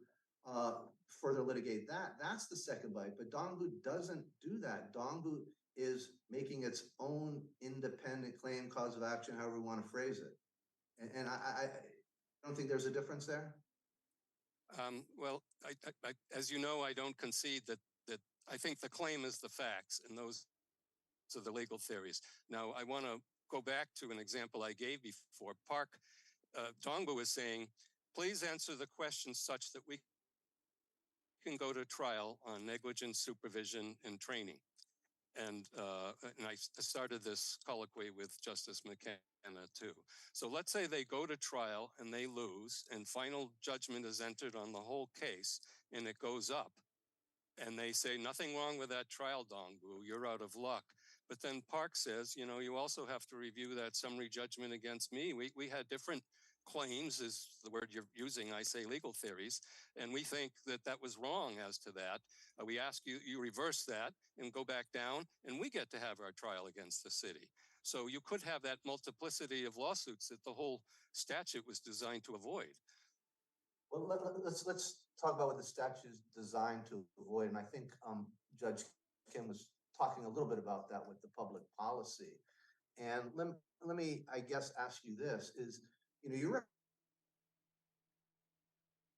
E: further litigate that's the second bite. But Dongbu doesn't do that. Dongbu is making its own independent claim, cause of action, however we want to phrase it. And I don't think there's a difference there.
D: Well, I as you know, I don't concede that I think the claim is the facts, and those are the legal theories. Now, I want to go back to an example I gave before. Park, Dongbu is saying, please answer the question such that we can go to trial on negligent supervision and training. And I started this colloquy with Justice McKenna too. So let's say they go to trial and they lose, and final judgment is entered on the whole case, and it goes up. And they say, nothing wrong with that trial, Dongbu, you're out of luck. But then Park says, you also have to review that summary judgment against me. We had different claims, is the word you're using, I say legal theories, and we think that was wrong as to that. We ask you reverse that and go back down, and we get to have our trial against the city. So you could have that multiplicity of lawsuits that the whole statute was designed to avoid.
E: Well, let's talk about what the statute is designed to avoid. And I think Judge Kim was talking a little bit about that with the public policy. And let me, I guess, ask you this, is, you're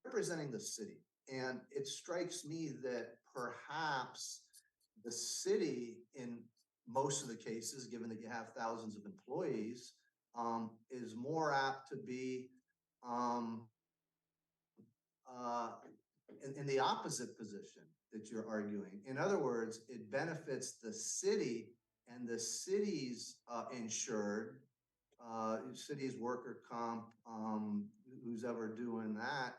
E: representing the city. And it strikes me that perhaps the city, in most of the cases, given that you have thousands of employees, is more apt to be in the opposite position that you're arguing. In other words, it benefits the city and the city's insured, city's worker comp, who's ever doing that,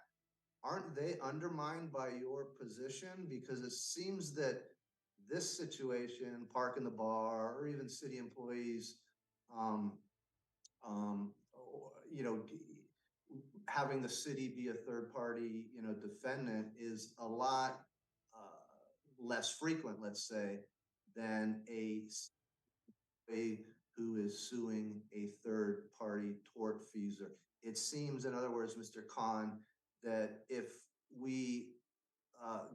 E: aren't they undermined by your position? Because it seems that this situation, park in the bar, or even city employees, you know, having the city be a third party, you know, defendant is a lot less frequent, let's say, than a who is suing a third party tortfeasor. It seems, in other words, Mr. Khan, that if we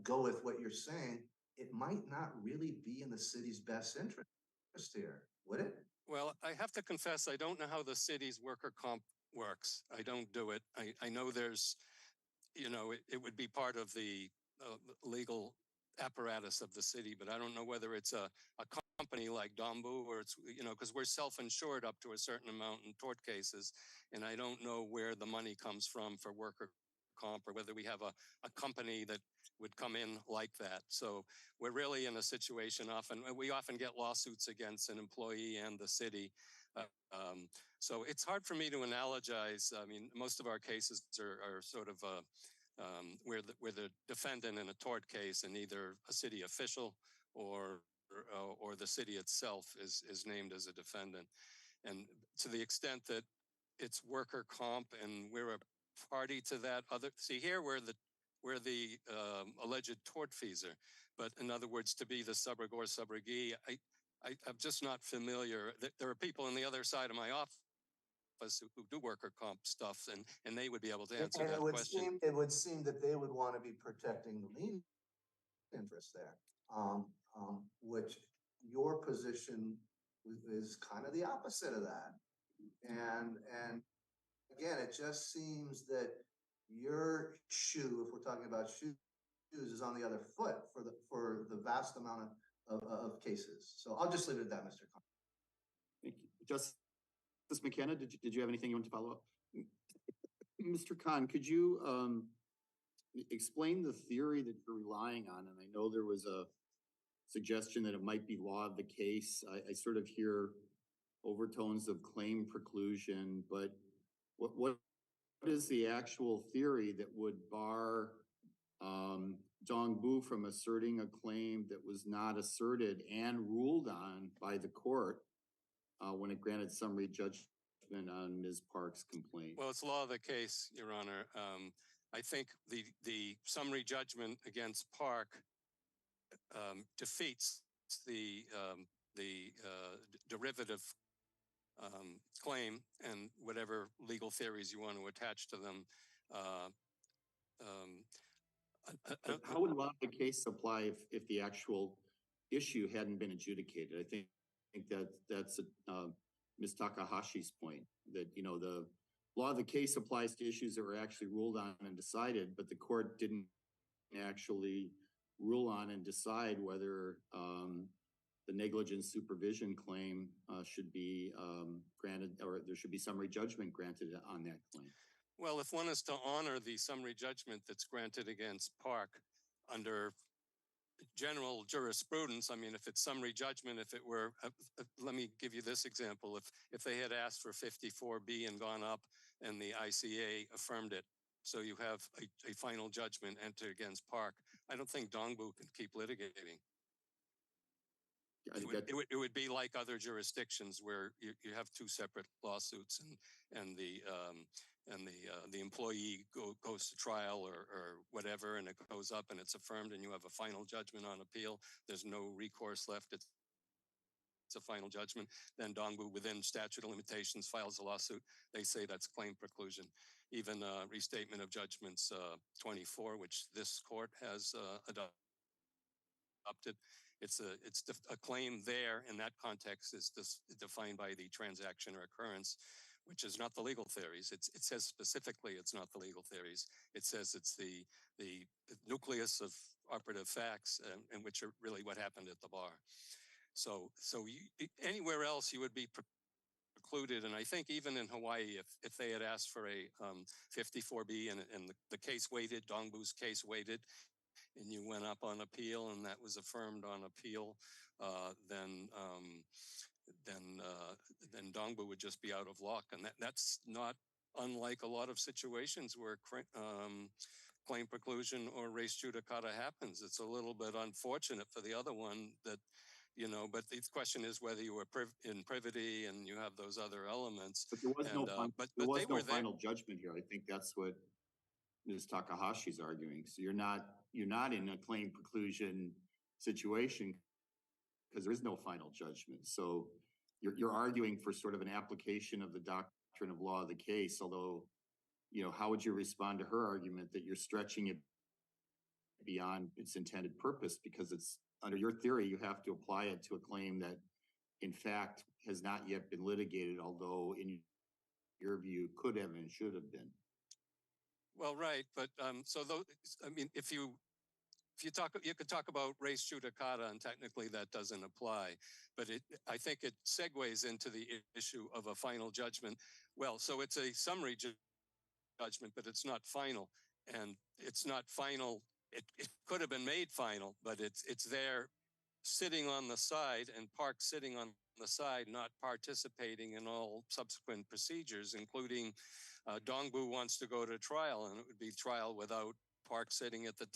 E: go with what you're saying, it might not really be in the city's best interest here, would it?
D: Well, I have to confess, I don't know how the city's worker comp works. I don't do it. I know there's, you know, it would be part of the legal apparatus of the city, but I don't know whether it's a company like Dombu or it's, you know, because we're self-insured up to a certain amount in tort cases. And I don't know where the money comes from for worker comp or whether we have a company that would come in like that. So we're really in a situation we often get lawsuits against an employee and the city. So it's hard for me to analogize. I mean, most of our cases are sort of we're the defendant in a tort case, and either a city official or the city itself is named as a defendant. And to the extent that it's worker comp and we're a party to that here we're the alleged tortfeasor, but in other words, to be the subrogor subrogee, I'm just not familiar. There are people on the other side of my office who do worker comp stuff, and they would be able to answer that question.
E: It would seem that they would want to be protecting the lien interest there, which your position is kind of the opposite of that. And again, it just seems that your shoe, if we're talking about shoes, is on the other foot for the vast amount of cases. So I'll just leave it at that, Mr. Khan.
B: Thank you. Justice McKenna, did you have anything you want to follow up? Mr. Khan, could you explain the theory that you're relying on? And I know there was a suggestion that it might be law of the case. I sort of hear overtones of claim preclusion, but what is the actual theory that would bar Dongbu from asserting a claim that was not asserted and ruled on by the court when it granted summary judgment on Ms. Park's complaint?
D: Well, it's law of the case, Your Honor. I think the summary judgment against Park defeats the derivative claim and whatever legal theories you want to attach to them.
B: How would law of the case apply if the actual issue hadn't been adjudicated? I think that's Ms. Takahashi's point, that, you know, the law of the case applies to issues that were actually ruled on and decided, but the court didn't actually rule on and decide whether the negligent supervision claim should be granted, or there should be summary judgment granted on that claim.
D: Well, if one is to honor the summary judgment that's granted against Park under general jurisprudence, I mean, if it's summary judgment, if it were, let me give you this example. If they had asked for 54B and gone up and the ICA affirmed it, so you have a final judgment entered against Park, I don't think Dongbu can keep litigating. It would be like other jurisdictions where you have two separate lawsuits, and the employee goes to trial or whatever, and it goes up and it's affirmed, and you have a final judgment on appeal. There's no recourse left. It's a final judgment. Then Dongbu, within statute of limitations, files a lawsuit. They say that's claim preclusion. Even restatement of judgments 24, which this court has adopted. It's a claim there in that context is defined by the transaction or occurrence, which is not the legal theories. It says specifically it's not the legal theories. It says it's the nucleus of operative facts, and which are really what happened at the bar. So anywhere else you would be precluded, and I think even in Hawaii, if they had asked for a 54B and the case waited, Dongbu's case waited, and you went up on appeal and that was affirmed on appeal, then Dongbu would just be out of luck. And that's not unlike a lot of situations where claim preclusion or res judicata happens. It's a little bit unfortunate for the other one that, you know, but the question is whether you were in privity and you have those other elements.
B: But there was
D: and,
B: there was no
D: there.
B: final judgment here. I think that's what Ms. Takahashi's arguing. So you're not in a claim preclusion situation because there is no final judgment. So you're arguing for sort of an application of the doctrine of law of the case, although, you know, how would you respond to her argument that you're stretching it beyond its intended purpose? Because it's under your theory, you have to apply it to a claim that in fact has not yet been litigated, although in your view could have and should have been.
D: Well, right, but so though, I mean, if you talk, you could talk about res judicata, and technically that doesn't apply, but I think it segues into the issue of a final judgment. Well, so it's a summary judgment, but it's not final, and it's not final. It could have been made final, but it's there, sitting on the side, and Park sitting on the side, not participating in all subsequent procedures, including Dongbu wants to go to trial, and it would be trial without Park sitting at the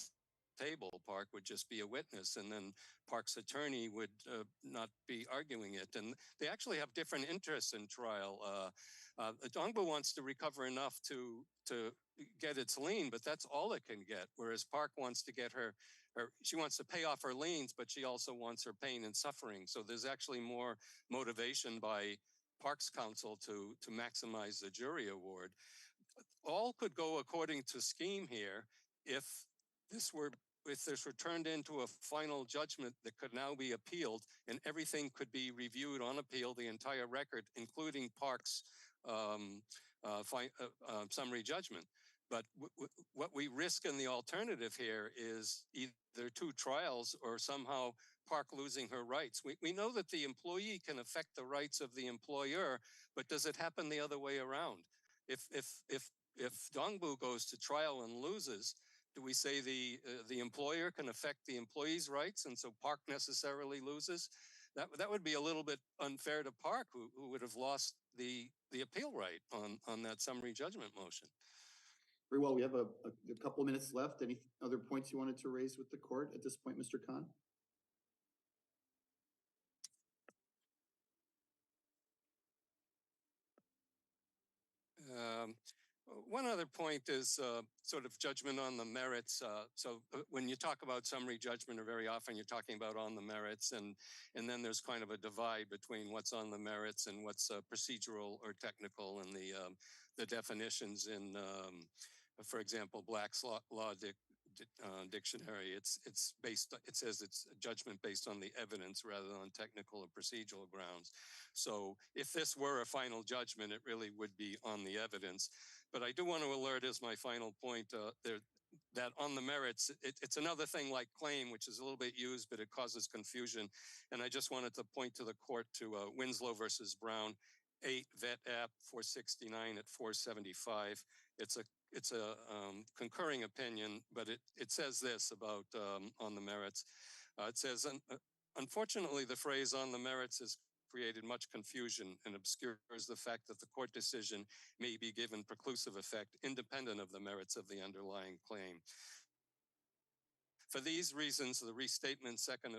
D: table. Park would just be a witness, and then Park's attorney would not be arguing it. And they actually have different interests in trial. Dongbu wants to recover enough to get its lien, but that's all it can get. Whereas Park wants to get she wants to pay off her liens, but she also wants her pain and suffering. So there's actually more motivation by Park's counsel to maximize the jury award. All could go according to scheme here if this were turned into a final judgment that could now be appealed, and everything could be reviewed on appeal, the entire record, including Park's summary judgment. But what we risk in the alternative here is either two trials or somehow Park losing her rights. We know that the employee can affect the rights of the employer, but does it happen the other way around? If Dongbu goes to trial and loses, do we say the employer can affect the employee's rights, and so Park necessarily loses? That would be a little bit unfair to Park, who would have lost the appeal right on that summary judgment motion.
B: Very well. We have a couple of minutes left. Any other points you wanted to raise with the court at this point, Mr. Khan?
D: One other point is sort of judgment on the merits. So when you talk about summary judgment, or very often you're talking about on the merits, and then there's kind of a divide between what's on the merits and what's procedural or technical, and the definitions in, for example, Black's Law Dictionary. It's based. It says it's a judgment based on the evidence rather than on technical or procedural grounds. So if this were a final judgment, it really would be on the evidence. But I do want to alert, as my final point, that on the merits, it's another thing like claim, which is a little bit used, but it causes confusion. And I just wanted to point to the court to Winslow versus Brown, 8 Vet App 469 at 475. It's a concurring opinion, but it says this about on the merits. It says, unfortunately, the phrase on the merits has created much confusion and obscures the fact that the court decision may be given preclusive effect independent of the merits of the underlying claim. For these reasons, the restatement second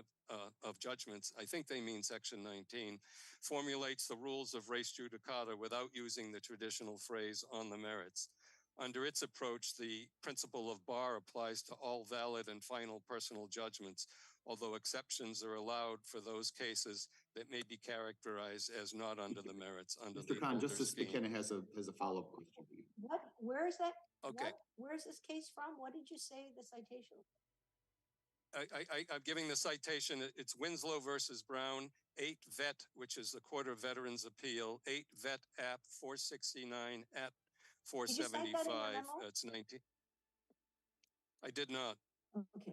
D: of judgments, I think they mean section 19, formulates the rules of res judicata without using the traditional phrase on the merits. Under its approach, the principle of bar applies to all valid and final personal judgments, although exceptions are allowed for those cases that may be characterized as not under the merits under
B: Mr.
D: the
B: Khan,
D: older
B: Justice
D: scheme.
B: McKenna has a follow-up question for you.
H: Where is that?
D: Okay.
H: Where is this case from? What did you say the citation?
D: I'm giving the citation. It's Winslow versus Brown, 8 Vet, which is the Court of Veterans Appeal, 8 Vet App 469 at 475. It's 19. I did not.
H: Okay.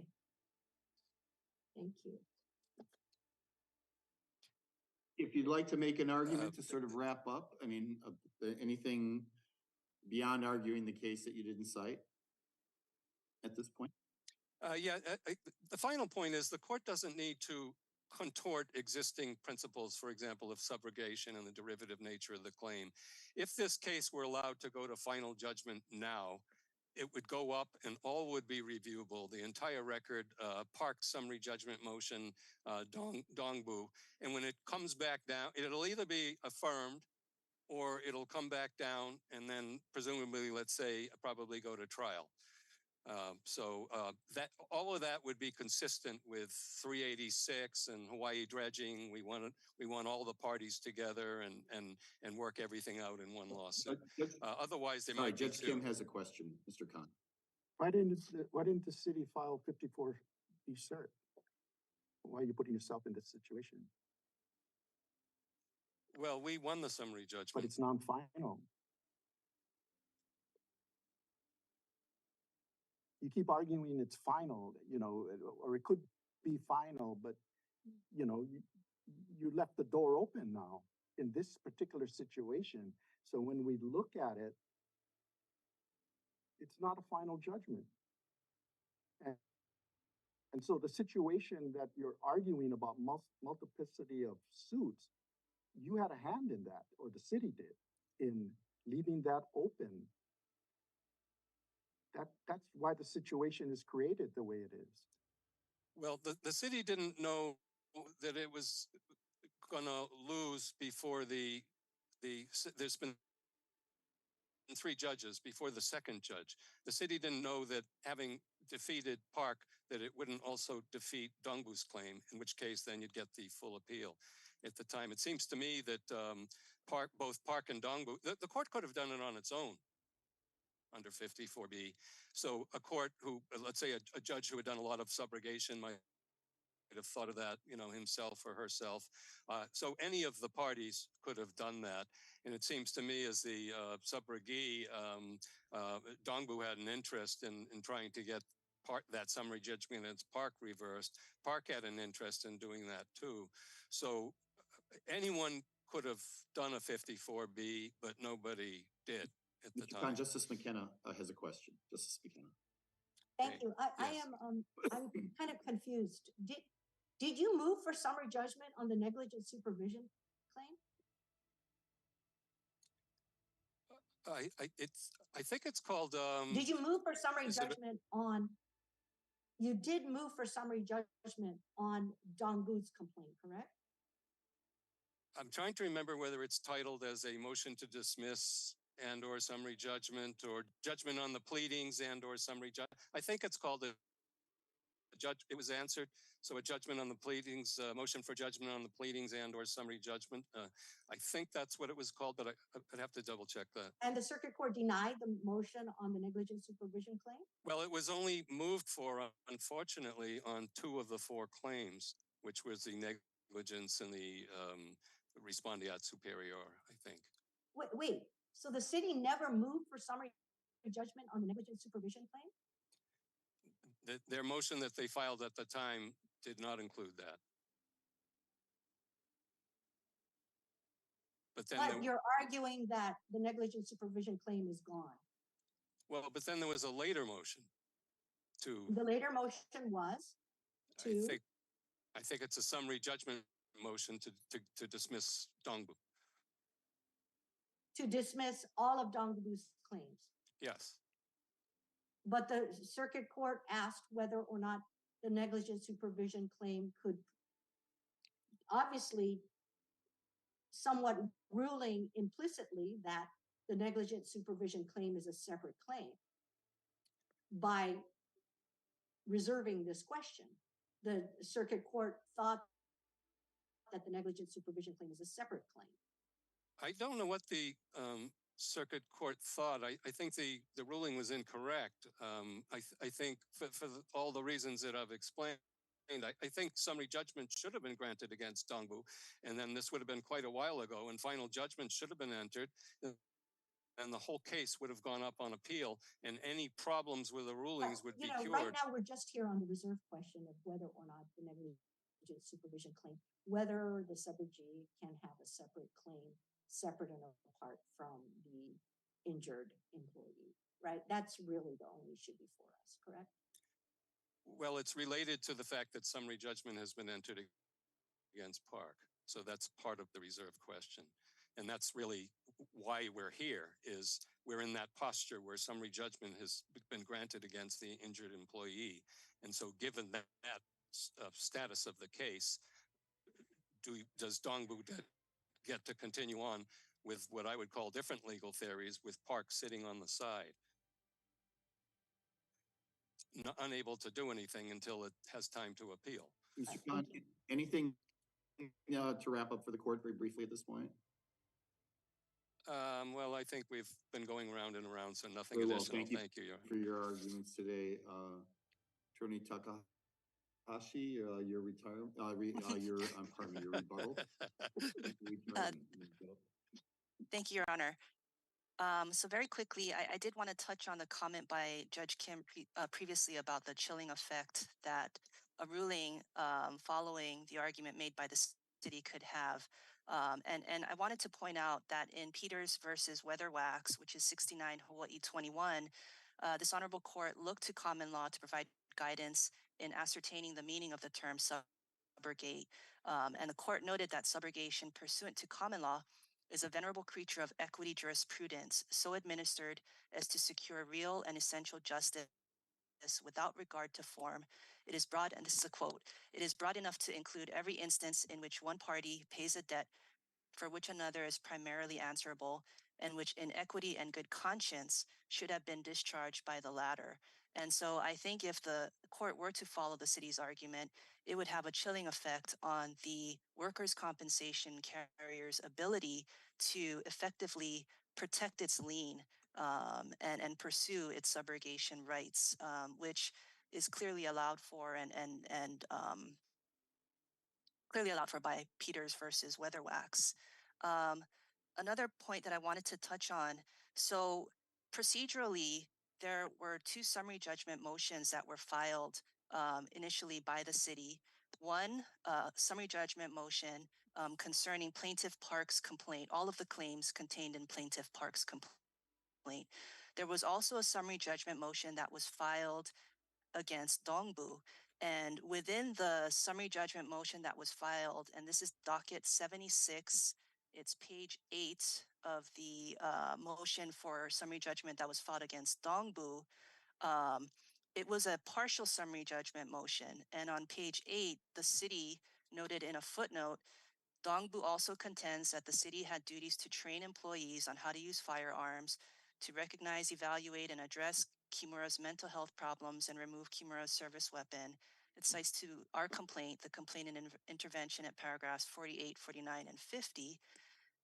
H: Thank you.
B: If you'd like to make an argument to sort of wrap up, I mean, anything beyond arguing the case that you didn't cite at this point?
D: The final point is the court doesn't need to contort existing principles, for example, of subrogation and the derivative nature of the claim. If this case were allowed to go to final judgment now, it would go up and all would be reviewable, the entire record, Park summary judgment motion, Dongbu. And when it comes back down, it'll either be affirmed or it'll come back down and then presumably, let's say, probably go to trial. That all of that would be consistent with 386 and Hawaii dredging. We want all the parties together and work everything out in one lawsuit. Otherwise, they might.
B: Judge Kim has a question, Mr. Khan.
G: Why didn't the city file 54B cert? Why are you putting yourself in this situation?
D: Well, we won the summary judgment,
G: but it's non-final. You keep arguing it's final, you know, or it could be final, but you know, you left the door open now in this particular situation. So when we look at it, it's not a final judgment. And so the situation that you're arguing about multiplicity of suits, you had a hand in that, or the city did, in leaving that open. That's why the situation is created the way it is.
D: Well, the city didn't know that it was gonna lose before there's been 3 judges before the second judge. The city didn't know that having defeated Park, that it wouldn't also defeat Dongbu's claim, in which case then you'd get the full appeal. At the time, it seems to me that both Park and Dongbu, the court could have done it on its own under 54B. So a court who, let's say a judge who had done a lot of subrogation might have thought of that, you know, himself or herself. So any of the parties could have done that. And it seems to me as the subrogee, Dongbu had an interest in trying to get that summary judgment against Park reversed. Park had an interest in doing that too. So anyone could have done a 54B, but nobody did at the
B: Mr.
D: time.
B: Khan, Justice McKenna has a question. Justice McKenna.
H: Thank you. I'm kind of confused. Did you move for summary judgment on the negligent supervision claim?
D: I think it's called.
H: Did you move for summary judgment on? You did move for summary judgment on Dongbu's complaint, correct?
D: I'm trying to remember whether it's titled as a motion to dismiss and or summary judgment, or judgment on the pleadings and or summary judgment. I think it's called a judge. It was answered. So a judgment on the pleadings, motion for judgment on the pleadings and or summary judgment. I think that's what it was called, but I'd have to double check that. And
H: the circuit court denied the motion on the negligent supervision claim?
D: Well, it was only moved for, unfortunately, on 2 of the 4 claims, which was the negligence and the respondeat superior, I think.
H: Wait. So the city never moved for summary judgment on the negligent supervision claim?
D: Their motion that they filed at the time did not include that. But then
H: you're arguing that the negligent supervision claim is gone.
D: Well, but then there was a later motion to.
H: The later motion was to.
D: I think it's a summary judgment motion to dismiss Dongbu.
H: To dismiss all of Dongbu's claims.
D: Yes.
H: But the circuit court asked whether or not the negligent supervision claim could, obviously, somewhat ruling implicitly that the negligent supervision claim is a separate claim by reserving this question. The circuit court thought that the negligent supervision claim is a separate claim.
D: I don't know what the circuit court thought. I think the ruling was incorrect. I think for all the reasons that I've explained, I think summary judgment should have been granted against Dongbu, and then this would have been quite a while ago, and final judgment should have been entered, and the whole case would have gone up on appeal, and any problems with the rulings would be cured.
H: Right now, we're just here on the reserve question of whether or not the negligent supervision claim, whether the subrogee can have a separate claim, separate and apart from the injured employee, right? That's really the only issue before us, correct?
D: Well, it's related to the fact that summary judgment has been entered against Park. So that's part of the reserve question. And that's really why we're here is we're in that posture where summary judgment has been granted against the injured employee. And so given that status of the case, does Dongbu get to continue on with what I would call different legal theories, with Park sitting on the side, unable to do anything until it has time to appeal?
B: Mr. Khan, anything to wrap up for the court very briefly at this point?
D: Well, I think we've been going round and around, so nothing
B: Very well.
D: additional.
B: Thank you for your arguments today. Attorney Takahashi, your retirement, your rebuttal.
C: Thank you, Your Honor. So very quickly, I did want to touch on the comment by Judge Kim previously about the chilling effect that a ruling following the argument made by the city could have. And I wanted to point out that in Peters versus Weatherwax, which is 69 Hawaii 21, this honorable court looked to common law to provide guidance in ascertaining the meaning of the term subrogate. And the court noted that subrogation pursuant to common law is a venerable creature of equity jurisprudence, so administered as to secure real and essential justice without regard to form. It is broad, and this is a quote, it is broad enough to include every instance in which one party pays a debt for which another is primarily answerable, and which in equity and good conscience should have been discharged by the latter. And so I think if the court were to follow the city's argument, it would have a chilling effect on the workers' compensation carrier's ability to effectively protect its lien and pursue its subrogation rights, which is clearly allowed for and clearly allowed for by Peters versus Weatherwax. Another point that I wanted to touch on. So procedurally, there were two summary judgment motions that were filed initially by the city. One summary judgment motion concerning Plaintiff Park's complaint, all of the claims contained in Plaintiff Park's complaint. There was also a summary judgment motion that was filed against Dongbu. And within the summary judgment motion that was filed, and this is docket 76, it's page 8 of the motion for summary judgment that was filed against Dongbu. It was a partial summary judgment motion. And on page 8, the city noted in a footnote, Dongbu also contends that the city had duties to train employees on how to use firearms, to recognize, evaluate, and address Kimura's mental health problems and remove Kimura's service weapon. It cites to our complaint, the complaint and intervention at paragraphs 48, 49, and 50.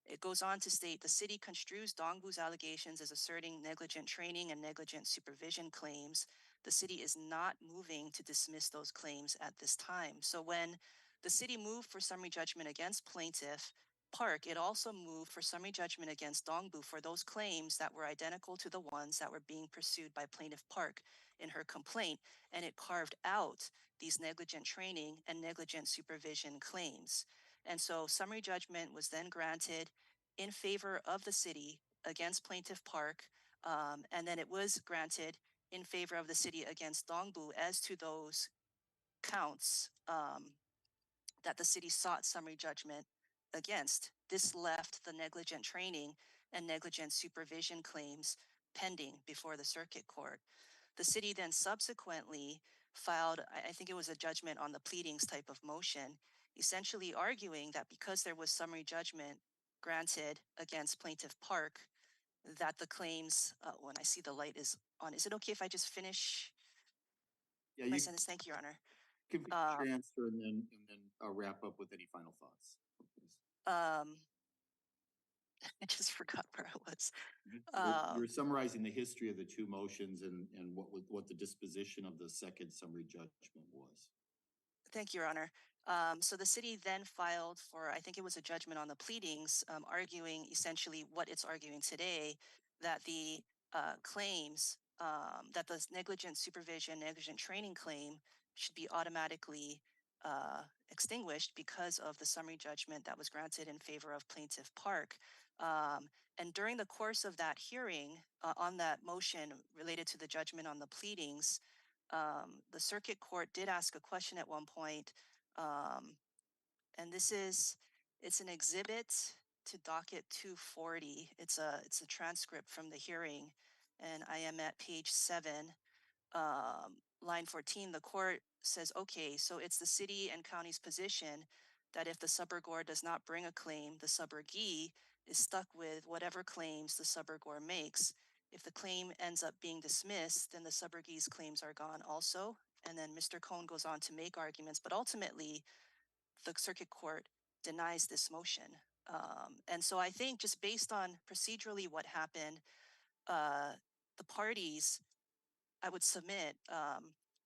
C: It goes on to state the city construes Dongbu's allegations as asserting negligent training and negligent supervision claims. The city is not moving to dismiss those claims at this time. So when the city moved for summary judgment against Plaintiff Park, it also moved for summary judgment against Dongbu for those claims that were identical to the ones that were being pursued by Plaintiff Park in her complaint, and it carved out these negligent training and negligent supervision claims. And so summary judgment was then granted in favor of the city against Plaintiff Park, and then it was granted in favor of the city against Dongbu as to those counts that the city sought summary judgment against. This left the negligent training and negligent supervision claims pending before the circuit court. The city then subsequently filed, I think it was a judgment on the pleadings type of motion, essentially arguing that because there was summary judgment granted against Plaintiff Park, that the claims, when I see the light is on, is it okay if I just finish my sentence? Thank you, Your Honor.
B: Can your answer and then wrap up with any final thoughts, please.
C: I just forgot where I was.
B: You're summarizing the history of the two motions and what the disposition of the second summary judgment was.
C: Thank you, Your Honor. So the city then filed for, I think it was a judgment on the pleadings, arguing essentially what it's arguing today, that the claims, that the negligent supervision, negligent training claim should be automatically extinguished because of the summary judgment that was granted in favor of Plaintiff Park. And during the course of that hearing on that motion related to the judgment on the pleadings, the circuit court did ask a question at one point, and it's an exhibit to docket 240. It's a transcript from the hearing, and I am at page 7, line 14. The court says, okay, so it's the city and county's position that if the subrogor does not bring a claim, the subrogee is stuck with whatever claims the subrogor makes. If the claim ends up being dismissed, then the subrogee's claims are gone also. And then Mr. Cohn goes on to make arguments, but ultimately the circuit court denies this motion. And so I think just based on procedurally what happened, the parties, I would submit,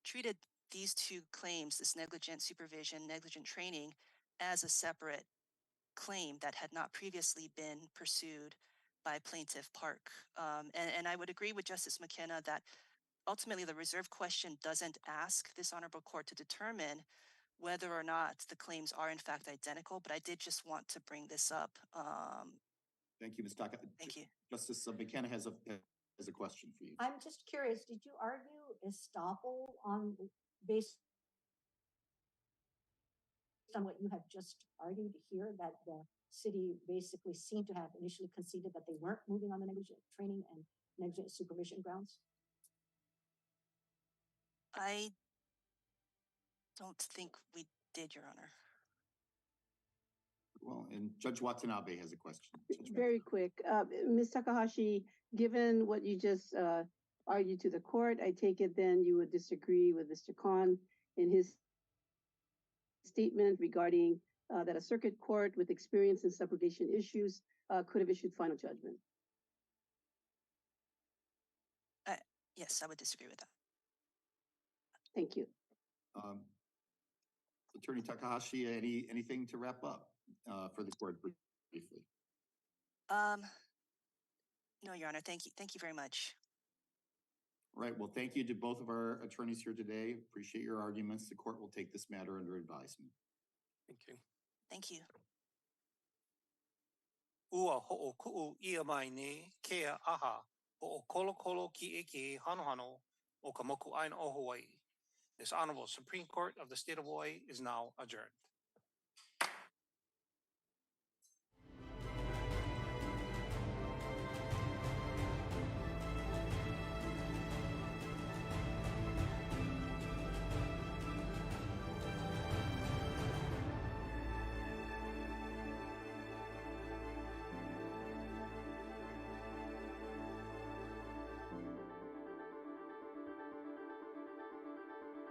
C: treated these two claims, this negligent supervision, negligent training, as a separate claim that had not previously been pursued by Plaintiff Park. And I would agree with Justice McKenna that ultimately the reserve question doesn't ask this honorable court to determine whether or not the claims are in fact identical, but I did just want to bring this up.
B: Thank you, Ms. Taka.
C: Thank you.
B: Justice McKenna has a question for you.
H: I'm just curious, did you argue estoppel based on what you have just argued here, that the city basically seemed to have initially conceded that they weren't moving on the negligent training and negligent supervision grounds?
C: I don't think we did, Your Honor.
B: Well, and Judge Watanabe has a question.
F: Very quick, Ms. Takahashi, given what you just argued to the court, I take it then you would disagree with Mr. Khan in his statement regarding that a circuit court with experience in subrogation issues could have issued final judgment.
C: Yes, I would disagree with that.
F: Thank you.
B: Attorney Takahashi, anything to wrap up for the court briefly?
C: No, Your Honor. Thank you. Thank you very much.
B: All right. Well, thank you to both of our attorneys here today. Appreciate your arguments. The court will take this matter under advisement.
D: Thank you.
C: Thank you.
A: Ua ho'oku'u ia mai ne kea aha ho'okolokolo ki eke hanohano o ka moku aina o Hawaii. This Honorable Supreme Court of the State of Hawaii is now adjourned.